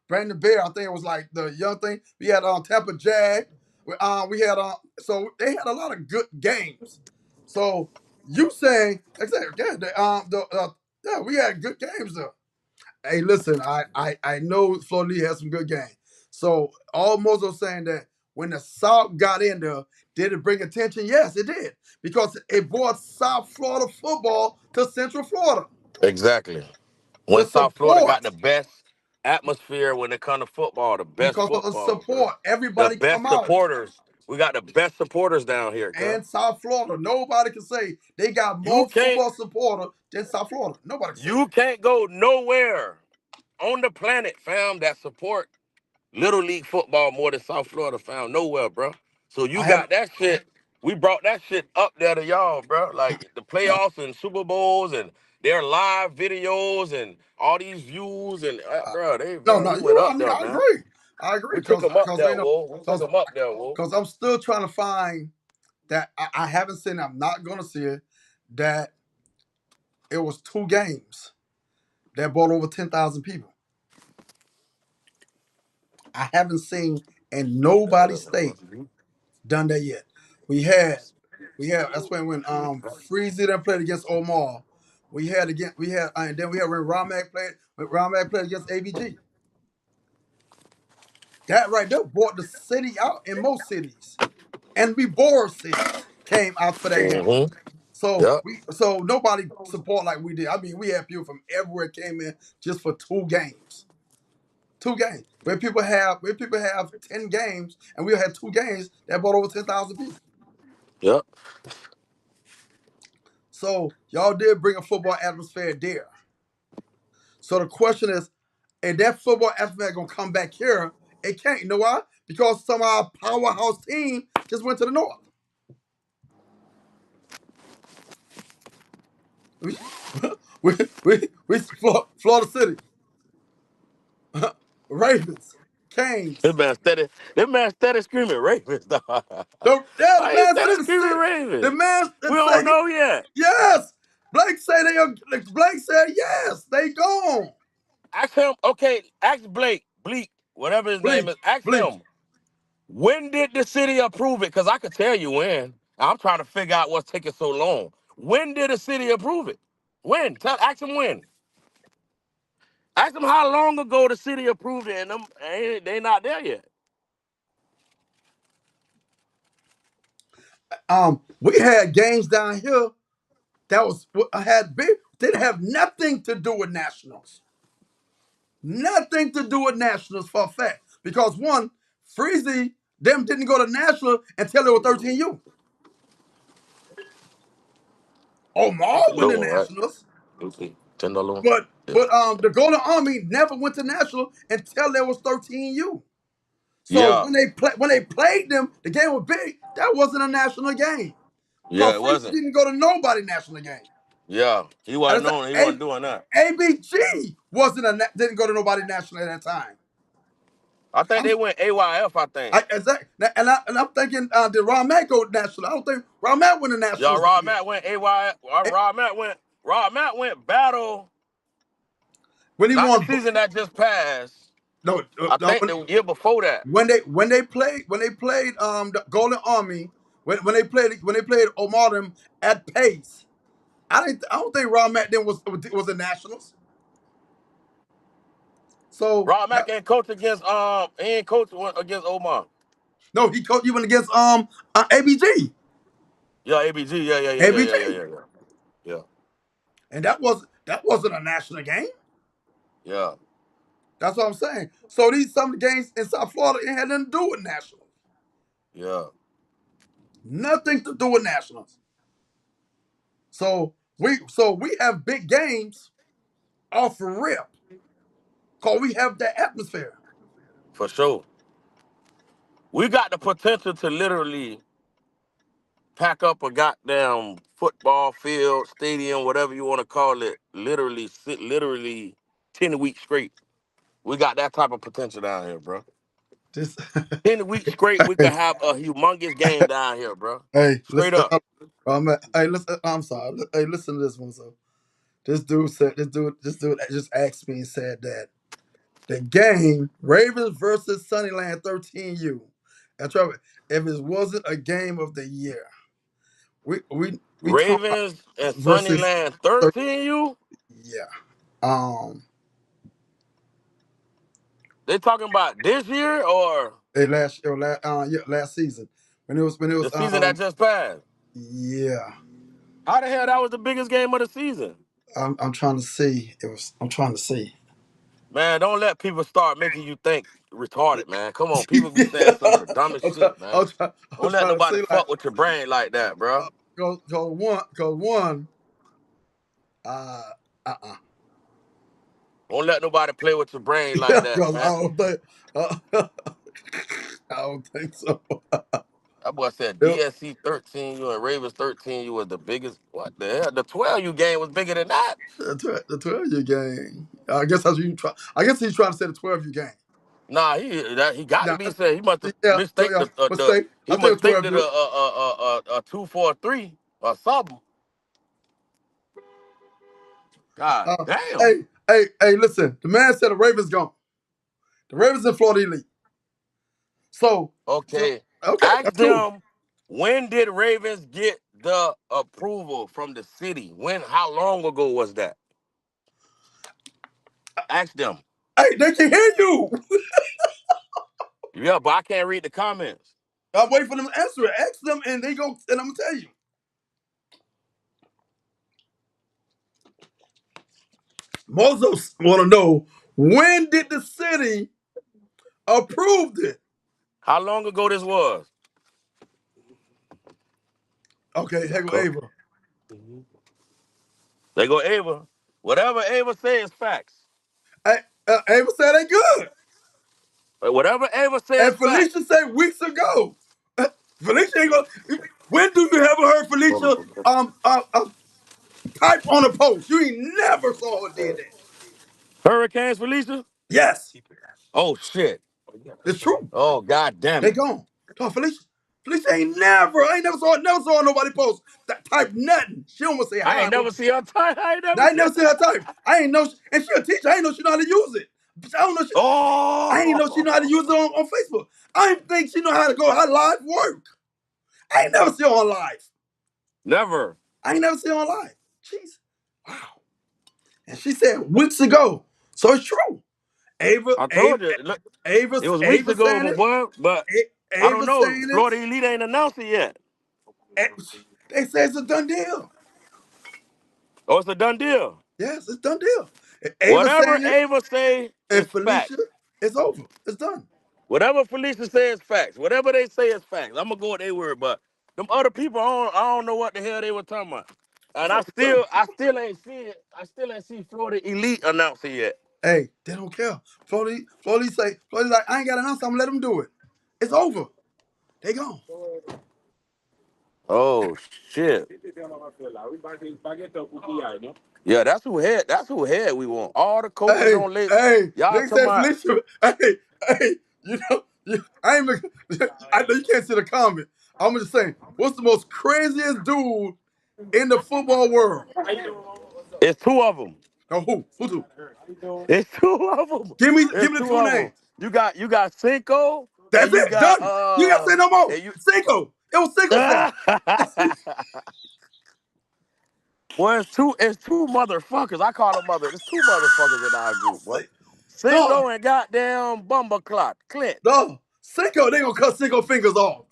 Brandon Bear. I think it was like the young thing. We had Tampa Jag. We had so they had a lot of good games. So you saying like I said, yeah, we had good games though. Hey, listen, I know Florida Lee has some good games. So all Mozo saying that when the South got in there, did it bring attention? Yes, it did. Because it brought South Florida football to Central Florida Exactly. to When South Florida got support. the best atmosphere when it comes to football, the best Because of football, bro. support. The Everybody come best out. supporters. We got the best supporters down here, cuz. And South Florida. Nobody can say they got You more can't football supporters than South Florida. Nobody can say you can't go nowhere on the planet, fam, that support Little League football more than South Florida, fam. Nowhere, bro. So that. you I have got that shit. We brought that shit up there to y'all, bro. Like the no, playoffs and Super Bowls and their live videos and all these views and uh, bro, no. we went You. up I mean, there, I man. agree. I agree We took because them up there, you know Whoa. We took because them up there, Whoa. I'm still trying to find that I haven't seen. I'm not going to see it. That it was 2 games that brought over 10,000 people. I haven't seen in nobody state done that yet. We had that's when Freezy done played against Omar. And then we had when Romack played against ABG. That right there brought the city out in most cities. And we bore cities came out for that game. Mm-hmm. So Yep. so nobody support like we did. I mean, we had people from everywhere came in just for 2 games. 2 games. Where people have 10 games and we had 2 games that brought over 10,000 people. Yep. So y'all did bring a football atmosphere there. So the question is that football atmosphere gonna come back here? It can't. You know why? Because some of our powerhouse team just went to the north. We, Florida City, Ravens, This Canes. man steady, this man steady screaming Ravens, dog. The Why you man steady said screaming the Ravens? man We that don't say know yet. yes. Blake say they are. Blake said yes. They gone. Ask him, okay, ask Blake, Bleak, whatever his name Bleak, is. Ask bleak. him, when did the city approve it? Because I could tell you when. I'm trying to figure out what's taking so long. When did the city approve it? When? Ask him when. Ask him how long ago the city approved it, and they not there yet. We had games down here that was had big. Didn't have nothing to do with nationals. Nothing to do with nationals for a fact. Because one, Freezy, them didn't go to national until they were 13U. Omar went to No, right? nationals, $10 one. but Yeah. the Golden Army never went to national until they was 13U. So Yeah. when they played them, the game was big. That wasn't a national game. Yeah, Cause it Freezy wasn't. didn't go to nobody national game. Yeah. He And wasn't it's on. He a, wasn't doing that. ABG didn't go to nobody national at that time. I think I'm they went AYF, I think. and I'm thinking did Ron Mack go national? I don't think Ron Mack went to Y'all, nationals that Rob year. Matt went AYF. Eh, Rob Matt went battle. When he Not the won, season that just passed. no, I no, think the year before that. when they played the Golden Army when they played Omar them at pace. I don't think Ron Mack then was the nationals. So Rob Mack ain't coach against he ain't coach against Omar. no, he went against ABG. Yeah, ABG. Yeah, yeah, yeah, yeah, yeah, yeah, ABG. yeah, yeah. Yeah. And that wasn't a national game. Yeah. That's what I'm saying. So these some of the games in South Florida it had nothing to do with nationals. Yeah. Nothing to do with nationals. So we have big games off the rip because we have that atmosphere. For sure. We got the potential to literally pack up a goddamn football field, stadium, whatever you want to call it, literally 10 weeks straight. We got that type of potential down here, bro. This 10 weeks straight, we could have a humongous game down here, bro. hey, Straight listen, up. hey, listen. I'm sorry. Hey, listen to this one. So this dude just asked me and said that the game Ravens versus Sunnyland 13U. And Trevor, if it wasn't a game of the year, we talk about Ravens and versus Sunnyland 13. 13U? Yeah. Um, They talking about this year or Last season when it was the season that just passed? yeah. How the hell that was the biggest game of the season? I'm trying to see. I'm trying to see. Man, don't let people start making you think retarded, man. Come on, people be saying Yeah. some of the dumbest shit, man. I'm Don't let trying to nobody see like fuck with your brain like that, bro. go one uh uh Don't let nobody play with your brain like yeah, that, because man. I don't think so. That boy said Yep. DSC 13, you and Ravens 13, you was the biggest. What the hell? The 12 you game was bigger than that. The 12-year game. I guess that's what you try. I guess he's trying to say the 12-year game. Nah, he got to Now, be said. He must have yeah, mistake yeah. But the stay. he I think a mistaked 12 it year. a 2-4-3 or something. God Uh, damn. hey, listen. The man said the Ravens gone. The Ravens in Florida Elite. So Okay. okay, Ask that's cool. them, when did Ravens get the approval from the city? When? How long ago was that? Ask them. Hey, they can hear you. Yeah, but I can't read the comments. I'm waiting for them to answer it. Ask them, and they go, and I'm gonna tell you. Moses want to know when did the city approved it? How long ago this was? Okay, here go Co- Ava. They go Ava. Whatever Ava says, facts. Hey, Ava said they good, Whatever Ava says, and facts. Felicia said weeks ago. Felicia ain't gonna. When do you ever heard Felicia type on a post? You ain't never saw her did that. Hurricanes, Felicia? Yes, Oh shit. it's true. Oh god damn They it. gone. Talk Felicia. Felicia I ain't never saw nobody post that type nothing. She almost say I hi. ain't never see her type. I ain't never I ain't see never her seen her type. type. I ain't know, and she a teacher. I ain't know she know how to use it. I don't know. I ain't know she know how to Oh use it on Facebook. I ain't think she know how to go how live work. I ain't never seen her on live. never. I ain't never seen her on live. Jeez, wow. And she said weeks ago, so it's true. Ava, I Ava, told you. Look, Ava, it was weeks Ava ago, saying my it. boy, but I don't Ava know. saying it. Florida Elite ain't announced it yet. They say it's a done deal. Oh, it's a done deal. Yes, it's done deal. And Ava Whatever saying it, Ava say and is Felicia, facts. it's over. It's done. Whatever Felicia says facts. Whatever they say is facts. I'm gonna go with their word, but them other people, I don't know what the hell they were talking about. And Yeah, it's done. I still ain't see it. I still ain't see Florida Elite announce it yet. Hey, they don't care. Florida like, I ain't got enough, so I'm gonna let them do it. It's over. They gone. Oh shit. Yeah, that's who head we want. All the coaches Hey, on late. hey, Y'all they talking said about Felicia. Hey, I ain't. I know you can't see the comment. I'm just saying, what's the most craziest dude in the football world? it's two of them. No, who do? It's two of them. Give It's me the two two of them. names. You got Cinco and That's you it. got Done. You ain't gotta say no more. and you Cinco. It was Cinco said Well, it's two motherfuckers. I call them mother. There's two motherfuckers in our group, boy. it. Dog, Cinco and goddamn Bumbleclot. Clint. dog. Cinco, they gonna cut Cinco fingers off.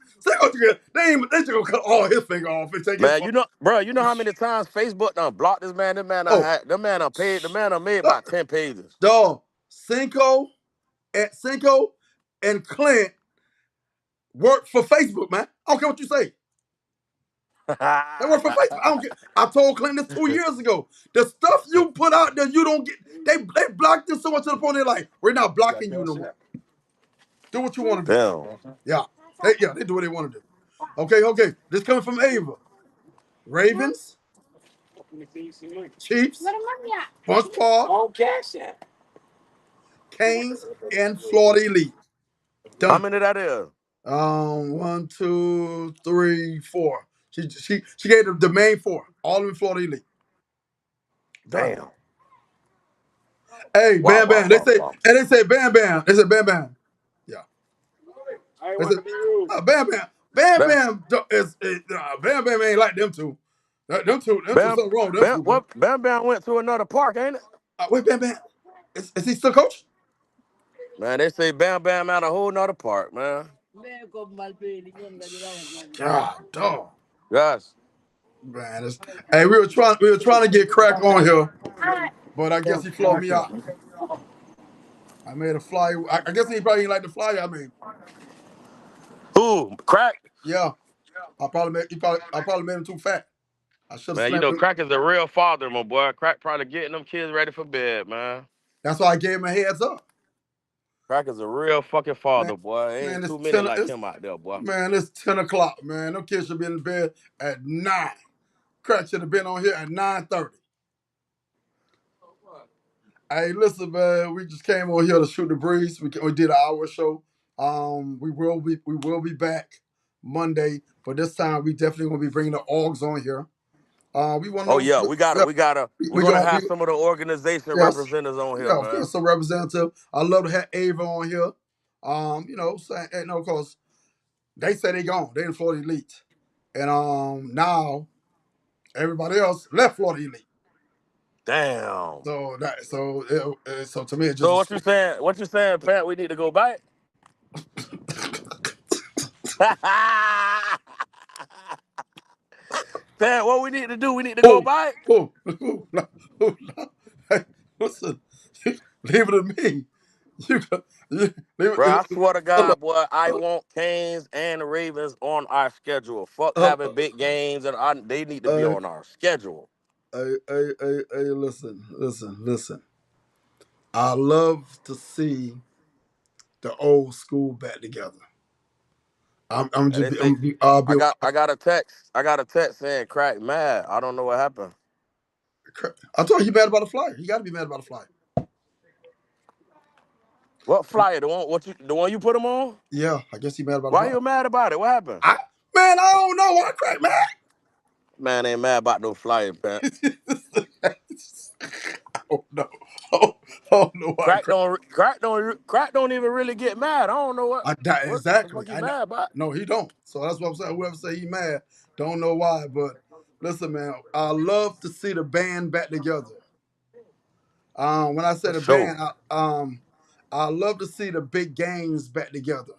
They just gonna cut all his finger off and take his. Man, you know how many times Facebook done blocked this man? Oh, The man done paid. The man done made dog. about 10 pages. Dog. Cinco and Clint work for Facebook, man. I don't care what you say. They work for Facebook. I don't care. I told Clint this 2 years ago. The stuff you put out there, you don't get. They blocked this so much to the point they're like, we're not blocking you no more. Do what you want to do. Damn. Yeah. They do what they want to do. Okay. This coming from Ava. Ravens, Chiefs, Bunch Paw, Canes, and Florida Elite. How Done. many that is? 1, 2, 3, 4. She gave the main four. All in Florida Elite. Done. Damn. Hey, Wow, Bam wow, Bam. They wow, say, wow. and they say Bam Bam. They said Bam Bam. Yeah. They said Bam Bam. Bam Bam, Bam Bam Bam ain't like them two. Them two, Bam, something wrong with them Bam, two, man. what? Bam Bam went to another park, ain't it? Wait, Bam Bam. Is he still coach? Man, they say Bam Bam out a whole nother park, man. God, dog. Yes. Man, hey, we were trying to get Crack on here, but I guess he flowed me out. I made a flyer. I guess he probably didn't like the flyer. I mean, Who? Crack? yeah, I probably made him too fat. I should have Man, you slammed know, him. Crack is a real father, my boy. Crack probably getting them kids ready for bed, man. That's why I gave him a heads up. Crack is a real fucking Man, father, boy. man, Ain't it's too many ten. like It's him out there, boy. man, it's 10 o'clock. Man, them kids should be in bed at 9. Crack should have been on here at 9:30. Hey, listen, man, we just came on here to shoot the breeze. We did an hour show. We will be back Monday, but this time we definitely gonna be bringing the orgs on here. We want to Oh know. yeah, we're We gonna gonna have some of the organization yes, representatives on here, yeah, of man. course, some representative. I love to have Ava on here. Saying, cause they say they gone. They in Florida Elite, and now everybody else left Florida Elite. Damn. So to me, it's just So a what you saying? What you saying, Pat? We need to go back? Pat, what we need to do? We need to go oh, back? no, no. Hey, listen, leave it to me. You, leave Bro, I it. swear to Hold God, boy, I on. want Canes and the Ravens on our schedule. Fuck Uh, having big games, and they need to be uh, on our schedule. listen. I love to see the old school back together. I'm And just they be, say, I'll be. I got a text saying Crack mad. I don't know what happened. I told you he mad about the flyer. He got to be mad about the flyer. What flyer? The one you put him on? Yeah, I guess he mad about the Why flyer. you mad about it? What happened? I, man, I don't know why Crack mad. Man ain't mad about no flyer, Pat. I don't know. I don't know why Crack. Crack don't even really get mad. I don't know what the Exactly. fuck he mad about. No, he don't. So that's what I'm saying. Whoever say he mad, don't know why. But listen, man, I love to see the band back together. When I say For the sure. band, I love to see the big games back together.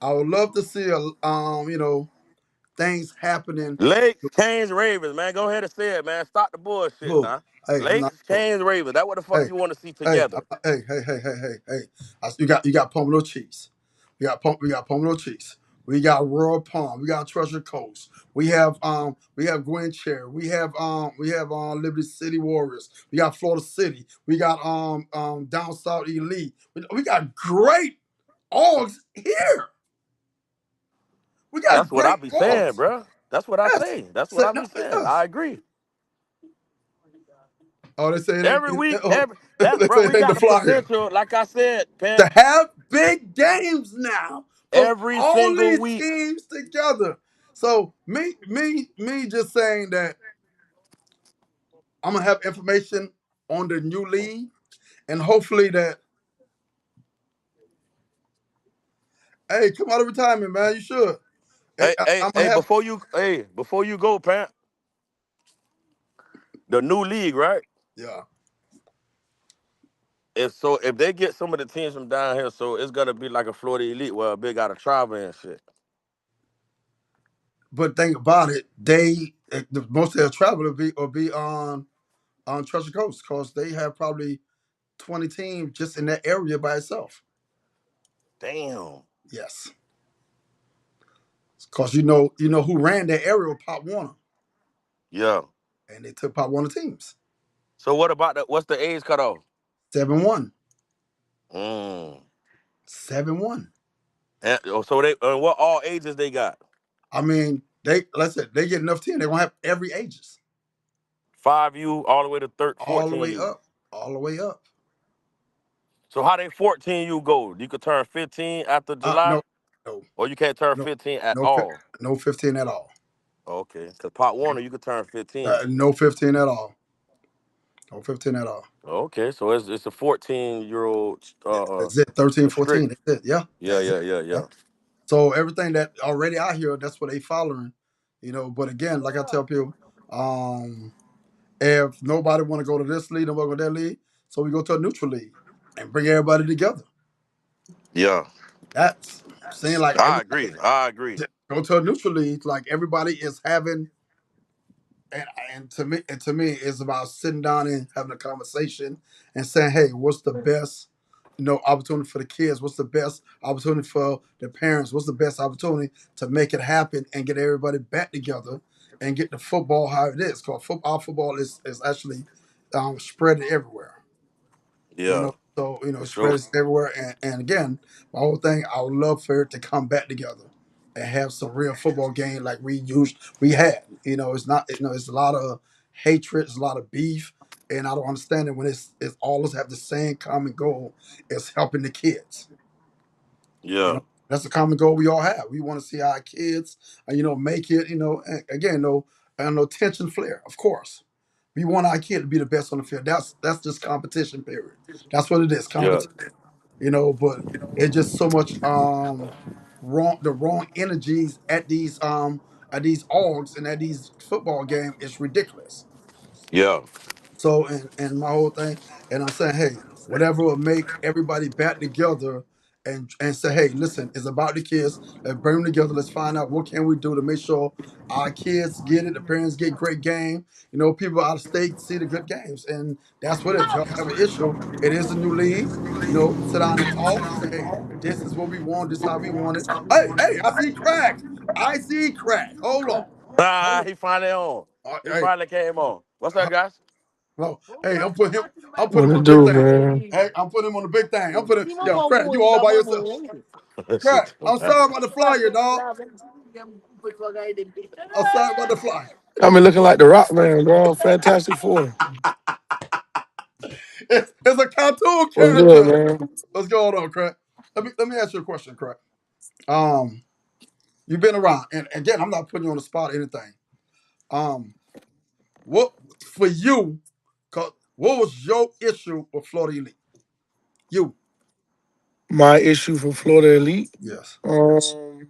I would love to see things happening. Lakes, Canes, Ravens, man. Go ahead and say it, man. Stop the bullshit, Who? now. Hey, I'm not. Lakes, Canes, Ravens. That what the fuck Hey, you want to see hey, together. hey. You got Pomelo cheese. We got Pomelo cheese. We got Royal Palm. We got Treasure Coast. We have Gwen Cherry. We have Liberty City Warriors. We got Florida City. We got Down South Elite. We got great orgs here. We got That's what I great be saying, orgs. bro. That's what I Yes. say. That's what Say, I no, be saying. yes. I agree. Oh, they say it ain't. Every week, Oh, that they bro, say it we ain't the got the flyer. potential. Like I said, Pat, To have big games now from every all single these week. teams together. So me just saying that I'm gonna have information on the new league, and hopefully that hey, come out of retirement, man. You should. Hey, hey, I'm gonna hey, have before you go, Pat, the new league, right? yeah. If they get some of the teams from down here, so it's gonna be like a Florida Elite where a big out of travel and shit. But think about it, most of their travel will be on Treasure Coast because they have probably 20 teams just in that area by itself. Damn. Yes, because you know who ran that area with Pop Warner, Yeah. and they took Pop Warner teams So what about what's the age cutoff? 7-1, Mm. 7-1. So what all ages they got? I mean, let's say they get enough team, they're gonna have every ages, 5U all the way to all the 14 way U. up, all the way up. So how they 14U go? You could turn 15 after July, No, no, or you can't turn no, 15 at no, all. no 15 at all. Okay, because Pop Warner you could turn 15. No 15 at all. No 15 at all. Okay, so it's a 14-year-old That's it. 13, 14. restrict. That's it. Yeah, Yeah, that's it. yeah, yeah, Yeah. yeah. So everything that already out here, that's what they following. But again, like I tell people, um, if nobody want to go to this league and want to go to that league, so we go to a neutral league and bring everybody together. Yeah, That's saying like I agree. everybody I agree. go to a neutral league, like everybody is having and and to me it's about sitting down and having a conversation and saying, hey, what's the best opportunity for the kids? What's the best opportunity for the parents? What's the best opportunity to make it happen and get everybody back together and get the football how it is? Because football is actually spread everywhere. Yeah, So for sure. spreads everywhere. And again, my whole thing, I would love for it to come back together and have some real football game like we had. It's not it's a lot of hatred, it's a lot of beef, and I don't understand it when it's all us have the same common goal. It's helping the kids. You Yeah, know, that's the common goal we all have. We want to see our kids, make it. And again, no tension flare, of course. We want our kid to be the best on the field. That's just competition, period. That's what it is, yeah, competition. But it's just so much wrong energies at these orgs and at these football game is ridiculous. yeah, So and my whole thing, and I'm saying, hey, whatever will make everybody back together and say, hey, listen, it's about the kids. Let's bring them together. Let's find out what can we do to make sure our kids get it, the parents get great game. People out of state see the good games, and that's what it is. If y'all have an issue, it is a new league. Sit down and talk. Say, hey, this is what we want. This is how we want it. Hey, I see crack. I see crack. Hold on. Ah, Hold he finally on. on. He Hey, finally came on. What's up, guys? well, hey, I'm putting him. I'm putting What him it on the big do, thing. man? Hey, I'm putting him on the big thing. I'm putting yo, Crack, you all by yourself. That shit Crack, too I'm bad. sorry about the flyer, dog. I'm sorry about the flyer. I mean, looking like the Rock Man, bro. Fantastic Four. It's a cartoon What's good, character. man? What's going on, Crack? Let me ask you a question, Crack. Um, you've been around, and again, I'm not putting you on the spot or anything. Um, what for you? What was your issue with Florida Elite? You, My issue for Florida Elite. yes. Um,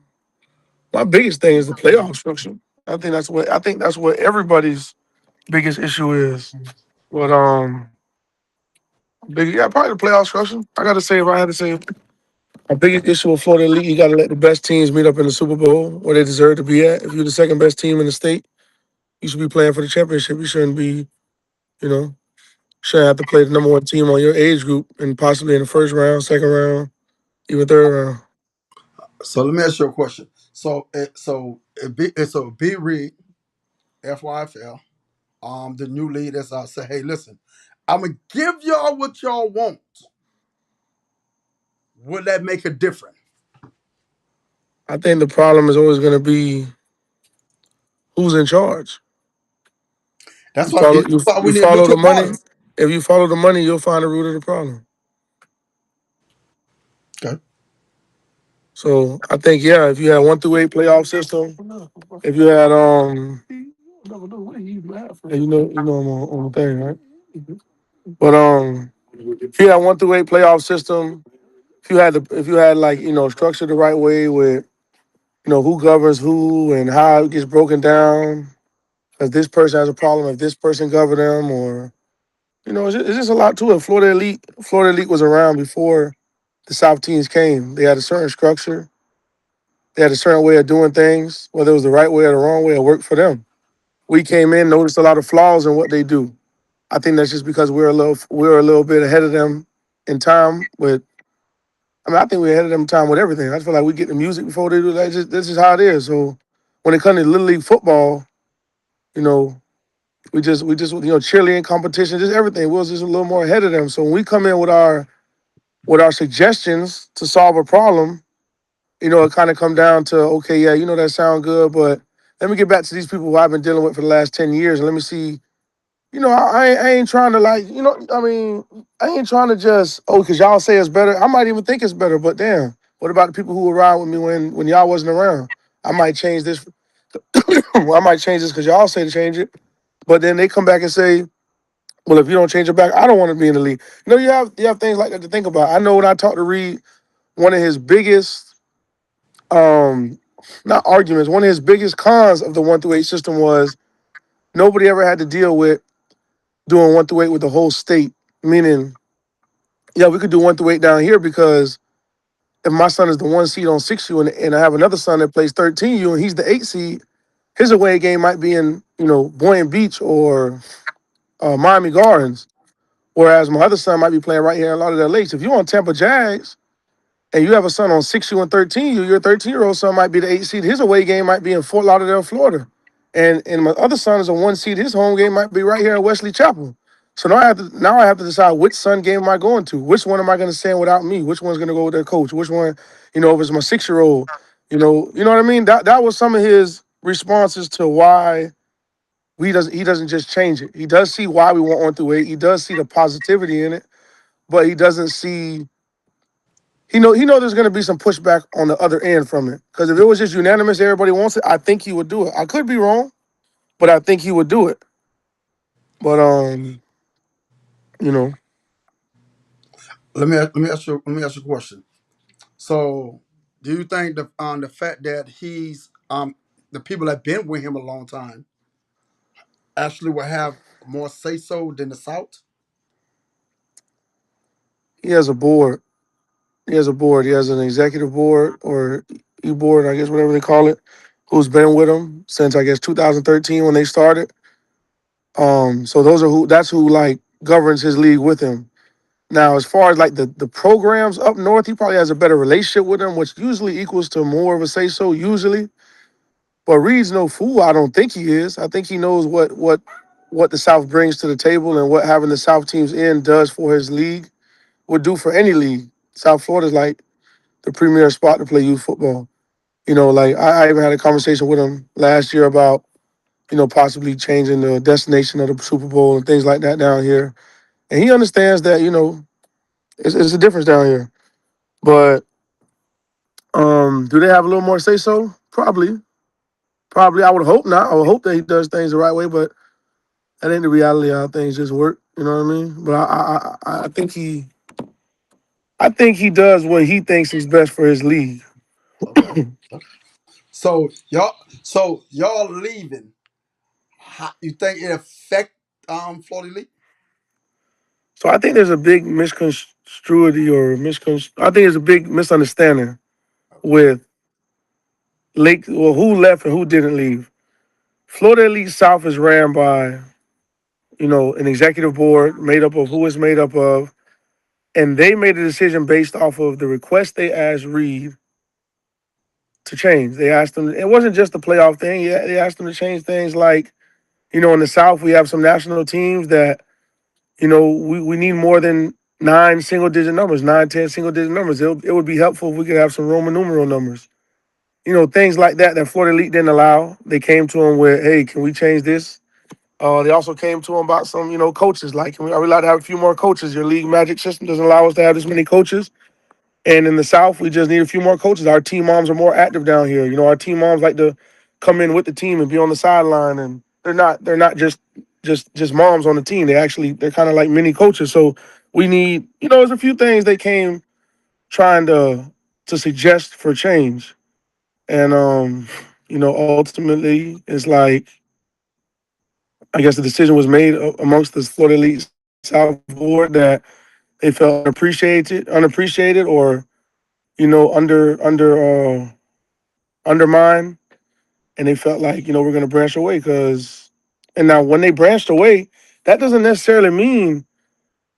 my biggest thing is the playoff structure. I think that's what everybody's biggest issue is. But probably the playoff structure. I gotta say, if I had to say, my biggest issue with Florida Elite, you gotta let the best teams meet up in the Super Bowl where they deserve to be at. If you're the second best team in the state, you should be playing for the championship. You shouldn't be, you know, shouldn't have to play the number one team on your age group and possibly in the first round, second round, even third round. So let me ask you a question. So B Reed, FYFL, the new lead as I say, hey, listen, I'm gonna give y'all what y'all want. Would that make a difference? I think the problem is always going to be who's in charge. That's You why follow that's you why we you need follow the neutral money. parties. If you follow the money, you'll find the root of the problem. Okay. So I think if you had 1 through 8 playoff system, if you had yeah, you know I'm on the thing, right? But if you had 1 through 8 playoff system, if you had like structured the right way with who governs who and how it gets broken down, because this person has a problem if this person govern them, or it's just a lot to it. Florida Elite was around before the South teams came. They had a certain structure. They had a certain way of doing things, whether it was the right way or the wrong way, it worked for them. We came in, noticed a lot of flaws in what they do. I think that's just because we're a little bit ahead of them in time with. I mean, I think we're ahead of them in time with everything. I feel like we get the music before they do that. This is how it is. So when it comes to Little League football, you know, we just cheerleading competition, just everything. We was just a little more ahead of them. So when we come in with our suggestions to solve a problem, it kind of come down to, okay, yeah, that sound good, but let me get back to these people who I've been dealing with for the last 10 years and let me see. I ain't trying to I mean, I ain't trying to just, because y'all say it's better. I might even think it's better, but damn, what about the people who were around with me when y'all wasn't around? I might change this. I might change this because y'all say to change it. But then they come back and say, well, if you don't change it back, I don't want to be in the league. You have things like that to think about. I know when I talked to Reed, one of his biggest not arguments, one of his biggest cons of the 1 through 8 system was nobody ever had to deal with doing 1 through 8 with the whole state. Meaning, yeah, we could do 1 through 8 down here because if my son is the 1 seed on 6U and I have another son that plays 13U and he's the 8 seed, his away game might be in, Boynton Beach or Miami Gardens, whereas my other son might be playing right here in Lauderdale Lakes. If you're on Tampa Jags and you have a son on 6U and 13U, your 13-year-old son might be the 8 seed. His away game might be in Fort Lauderdale, Florida. And my other son is a 1 seed. His home game might be right here in Wesley Chapel. So now I have to decide which son game am I going to? Which one am I going to send without me? Which one's going to go with their coach? Which one, if it's my 6-year-old, you know what I mean? That was some of his responses to why he doesn't just change it. He does see why we want on through eight. He does see the positivity in it, but he doesn't see he know there's going to be some pushback on the other end from it. Because if it was just unanimous, everybody wants it, I think he would do it. I could be wrong, but I think he would do it. But you know, Let me ask you a question. So, do you think the fact that he's the people that been with him a long time actually will have more say so than the South? he has a board. He has a board. He has an executive board or board, I guess whatever they call it, who's been with him since I guess 2013 when they started. So that's who like governs his league with him. Now, as far as like the programs up north, he probably has a better relationship with them, which usually equals to more of a say so usually. But Reed's no fool. I don't think he is. I think he knows what the South brings to the table and what having the South teams in does for his league, would do for any league. South Florida's like the premier spot to play youth football. Like I even had a conversation with him last year about, possibly changing the destination of the Super Bowl and things like that down here. And he understands that, it's a difference down here. But do they have a little more say so? Probably. Probably. I would hope not. I would hope that he does things the right way, but that ain't the reality of how things just work. You know what I mean? But I think he does what he thinks is best for his league. Okay. Okay. So y'all leaving. You think it affect Florida League? So I think there's a big misconstruity or I think there's a big misunderstanding Okay. with Lake. Well, who left and who didn't leave. Florida Elite South is ran by an executive board made up of who it's made up of, and they made a decision based off of the request they asked Reed to change. They asked them. It wasn't just the playoff thing. Yeah, they asked them to change things like, in the South we have some national teams that we need more than nine single digit numbers, 9, 10 single digit numbers. It would be helpful if we could have some Roman numeral numbers. Things like that Florida Elite didn't allow. They came to him with, hey, can we change this? They also came to him about some, coaches. Like, are we allowed to have a few more coaches? Your league magic system doesn't allow us to have this many coaches. And in the South, we just need a few more coaches. Our team moms are more active down here. Our team moms like to come in with the team and be on the sideline, and they're not just moms on the team. They're kind of like mini coaches. So we need, there's a few things they came trying to suggest for change. And ultimately it's like I guess the decision was made amongst the Florida Elite South board that they felt unappreciated, or undermined, and they felt like we're going to branch away. And now when they branched away, that doesn't necessarily mean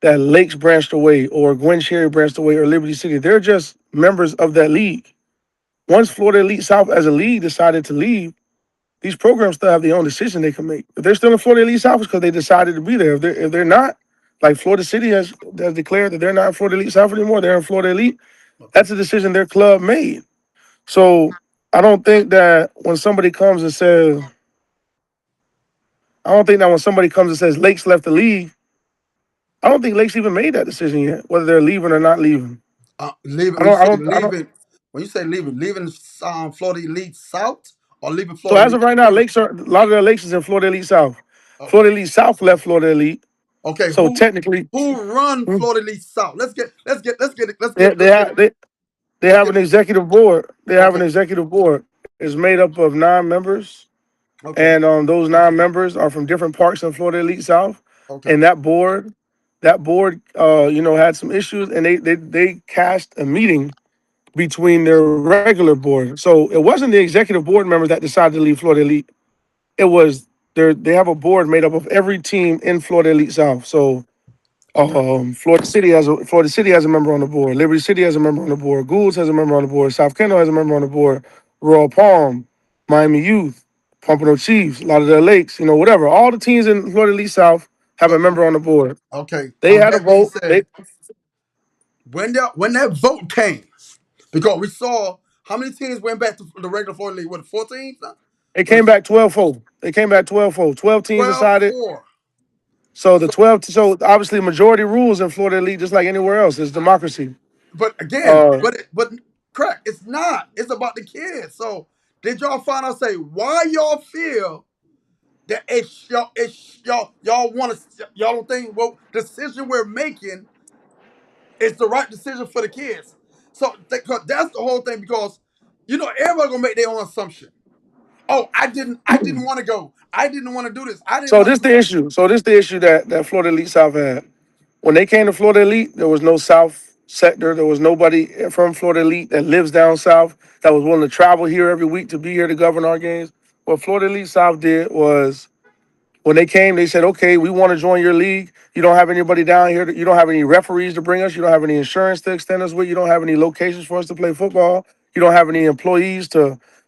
that Lakes branched away or Gwen Cherry branched away or Liberty City. They're just members of that league. Once Florida Elite South as a league decided to leave, these programs still have their own decision they can make. If they're still in Florida Elite South, it's because they decided to be there. If they're not, like Florida City has declared that they're not in Florida Elite South anymore, they're in Florida Elite. Okay. That's a decision their club made. So I don't think that when somebody comes and says, I don't think that when somebody comes and says Lakes left the league, I don't think Lakes even made that decision yet, whether they're leaving or not leaving. Leaving. I When you don't. I say don't. I don't. leaving, leaving Florida Elite South or leaving So Florida as of Elite right now, period. Lakes are a lot of their Lakes is in Florida Elite South. Okay. Florida Elite South left Florida Elite. Okay. So Who technically, run hmm, Florida Elite South? they, they have they, they let's have get an it. executive board. They have Okay. an executive board. It's made up of 9 members, Okay. and those 9 members are from different parts of Florida Elite South. Okay. And that board, had some issues, and they cast a meeting between their regular board. So it wasn't the executive board members that decided to leave Florida Elite. It was they have a board made up of every team in Florida Elite South. So Okay. Florida City has a member on the board. Liberty City has a member on the board. Goulds has a member on the board. South Kendall has a member on the board. Royal Palm, Miami Youth, Pompano Chiefs, Lauderdale Lakes, whatever. All the teams in Florida Elite South have a But member on the board. okay. They On had a that being vote. said, when that vote came, because we saw how many teams went back to the regular Florida League. What, 14? They Was came it back 12-4. They came back 12-4. 12 teams 12 decided. 4? So the So, 12, so obviously majority rules in Florida Elite, just like anywhere else. It's democracy. but again, Uh, but correct. It's not. It's about the kids. So did y'all find out say why y'all feel that y'all want to y'all don't think well decision we're making is the right decision for the kids. So that's the whole thing because everybody gonna make their own assumption. Oh, I didn't want to go. I didn't want to do this. I didn't so want this to do the that. issue. So this the issue that Florida Elite South had. When they came to Florida Elite, there was no South sector. There was nobody from Florida Elite that lives down south that was willing to travel here every week to be here to govern our games. What Florida Elite South did was when they came, they said, okay, we want to join your league. You don't have anybody down here. You don't have any referees to bring us. You don't have any insurance to extend us with. You don't have any locations for us to play football. You don't have any employees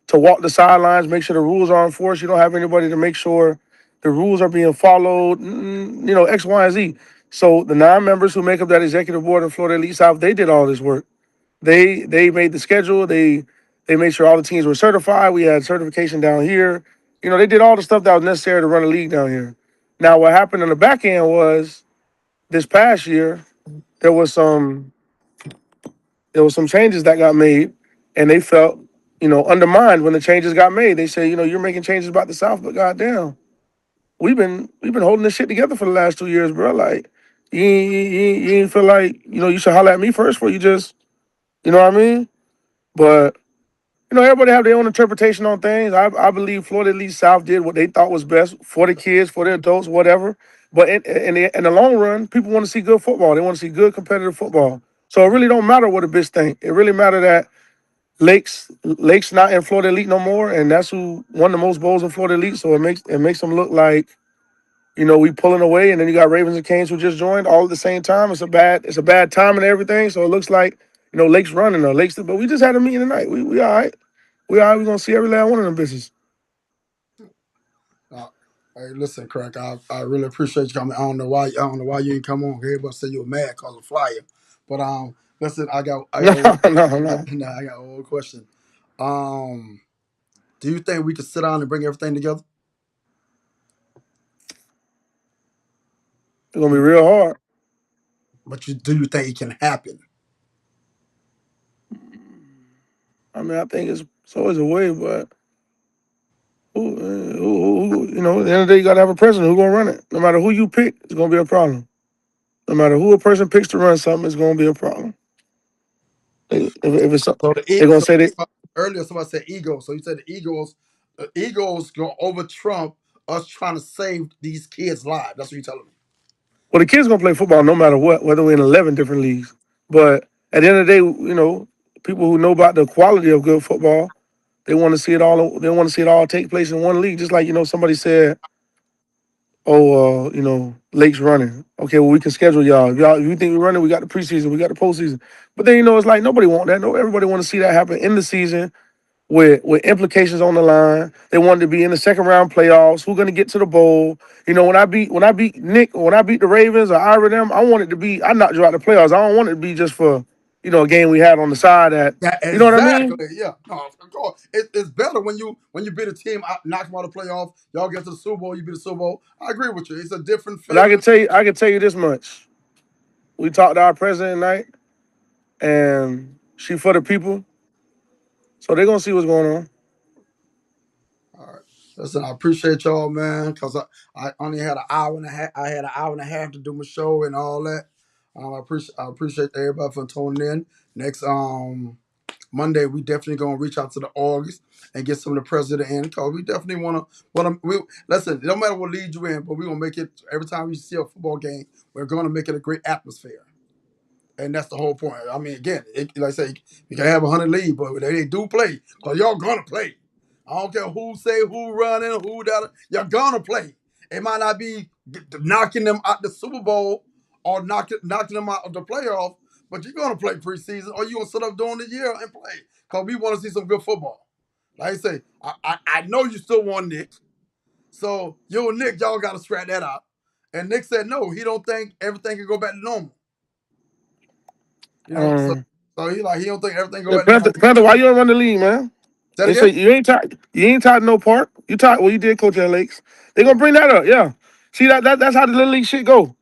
to walk the sidelines, make sure the rules are enforced. You don't have anybody to make sure the rules are being followed, X, Y, and Z. So the non-members who make up that executive board in Florida Elite South, they did all this work. They made the schedule. They made sure all the teams were certified. We had certification down here. They did all the stuff that was necessary to run a league down here. Now, what happened on the back end was this past year there was some changes that got made, and they felt undermined when the changes got made. They say you're making changes about the South, but goddamn, we've been holding this shit together for the last 2 years, bro. Like you ain't feel like you should holler at me first before you just what I mean. But everybody have their own interpretation on things. I believe Florida Elite South did what they thought was best for the kids, for the adults, whatever. But in the long run, people want to see good football. They want to see good competitive football. So it really don't matter what the bitch think. It really matter that Lake's not in Florida Elite no more, and that's who won the most bowls in Florida Elite. So it makes them look like we pulling away, and then you got Ravens and Canes who just joined all at the same time. It's a bad time and everything. So it looks like Lake's running or Lake's, but we just had a meeting tonight. We all right. We all right. We gonna see every last one of them bitches. Uh, hey, listen, crack. I really appreciate you coming. I don't know why you ain't come on. Everybody say you were mad cause of flyer, but listen. I got No, one. no, no. Nah, I got one question. Um, do you think we could sit down and bring everything together? It's gonna be real hard. But do you think it can happen? I mean, I think it's always a way, but at the end of the day, you gotta have a president who gonna run it. No matter who you pick, it's gonna be a problem. No matter who a person picks to run something, it's gonna be a problem. If it's something, So the they're e- gonna so say that. earlier somebody said ego. So you said the egos go over Trump us trying to save these kids' lives. That's what you're telling me. Well, the kids gonna play football no matter what, whether we're in 11 different leagues. But at the end of the day, people who know about the quality of good football, they want to see it all. They want to see it all take place in one league. Just like somebody said, "Oh, Lake's running. Okay, well, we can schedule y'all. If you think we're running, we got the preseason, we got the postseason. But then it's like nobody want that. No, everybody want to see that happen in the season with implications on the line. They wanted to be in the second round playoffs. Who's gonna get to the bowl? When I beat Nick, when I beat the Ravens or Ira them, I want it to be I knocked you out the playoffs. I don't want it to be just for a game we had on the side that Yeah, you know what I mean? exactly. Yeah, no, of course. It's better when you beat a team, knock them out of the playoff. Y'all get to the Super Bowl, you beat the Super Bowl. I agree with you. It's a different But I feeling. can tell you this much. We talked to our president tonight, and she for the people, so they're gonna see what's going on. All right. Listen, I appreciate y'all, man, because I only had an hour and a half. I had an hour and a half to do my show and all that. I appreciate everybody for tuning in. Next Monday, we definitely gonna reach out to the August and get some of the president in because we definitely wanna we listen. No matter what lead you in, but we gonna make it every time we see a football game. We're gonna make it a great atmosphere. And that's the whole point. I mean, again, like I say, you can have 100 leads, but they do play because y'all gonna play. I don't care who say who running, who that. You're gonna play. It might not be knocking them out the Super Bowl or knocking them out of the playoff, but you're gonna play preseason or you gonna sit up during the year and play because we want to see some good football. Like I say, I know you still want Nick, so you and Nick, y'all got to scratch that out. And Nick said no, he don't think everything can go back to normal. You know, so he don't think everything go Yeah, back to normal. Panther, why you don't run the league, man? Say it They say again. you ain't tied no park. You tied well, you did coach at Lakes. They gonna bring that up, yeah. See that's how the little league shit go.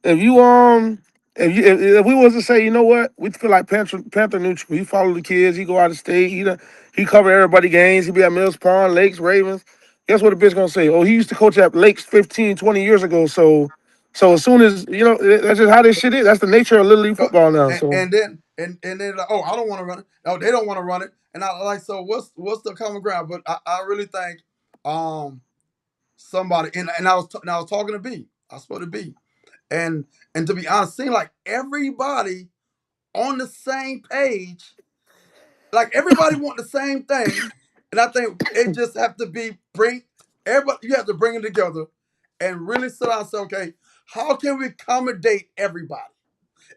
If you if we was to say, you know what, we feel like Panther neutral. He follow the kids, he go out of state, he cover everybody games, he be at Mills Pond, Lakes, Ravens. Guess what the bitch gonna say? Oh, he used to coach at Lakes 15, 20 years ago. So as soon as that's just how this shit is. That's the nature of little league football now. So And then like, oh, I don't want to run it. Oh, they don't want to run it. And I like, so what's the common ground? But I really think somebody and I was talking to B. I spoke to B. And to be honest, seemed like everybody on the same page, like everybody want the same thing. And I think it just have to be bring everybody, you have to bring it together and really sit down and say, okay, how can we accommodate everybody?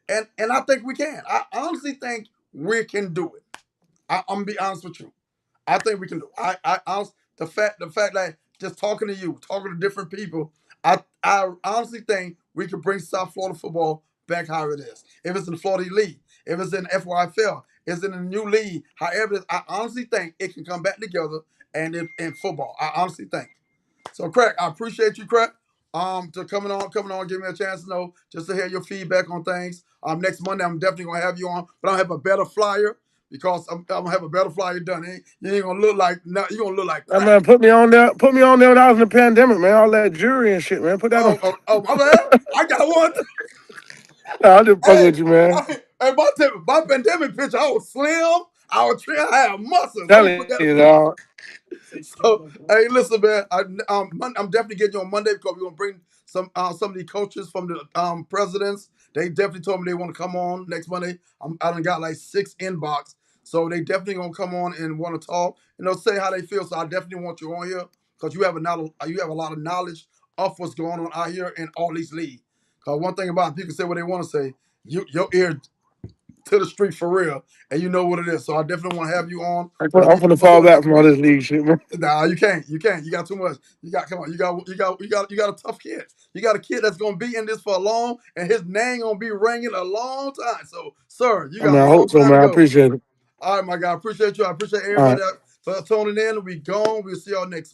And I think we can. I honestly think we can do it. I'm gonna be honest with you. I think we can do it. The fact that just talking to you, talking to different people, I honestly think we can bring South Florida football back how it is. If it's in the Florida League, if it's in FYFL, it's in a new league, however it is, I honestly think it can come back together and in football. I honestly think. So, Craig, I appreciate you, Craig, to coming on, giving me a chance to know, just to hear your feedback on things. Next Monday, I'm definitely gonna have you on, but I'll have a better flyer because I'm gonna have a better flyer done. You ain't gonna look like you gonna look like crap. man, put me on there when I was in the pandemic, man. All that jury and shit, man. Put that on. Oh, my bad. I got one. Nah, I'm just fucking Hey, with you, man. my pandemic picture, I was slim. I was trim. I had muscles. Let me put Telling that. you, dog. So, hey, listen, man. I'm definitely getting you on Monday because we're gonna bring some of the coaches from the presidents. They definitely told me they want to come on next Monday. I done got like 6 inbox, so they definitely gonna come on and want to talk. Say how they feel. So I definitely want you on here because you have a lot of knowledge of what's going on out here in all these leagues. Because one thing about it, people say what they want to say. Your ear to the street for real, and you know what it is. So I definitely want to have you on. I'm When gonna we fall on back next from all week. this league shit, man. Nah, you can't. You can't. You got too much. Come on. You got a tough kid. You got a kid that's gonna be in this for a long, and his name gonna be ringing a long time. So, sir, you I got mean, a I long hope so, time to man. I go. appreciate it. All right, my guy. I appreciate you. I appreciate All everybody right. for tuning in. We gone. We'll see y'all next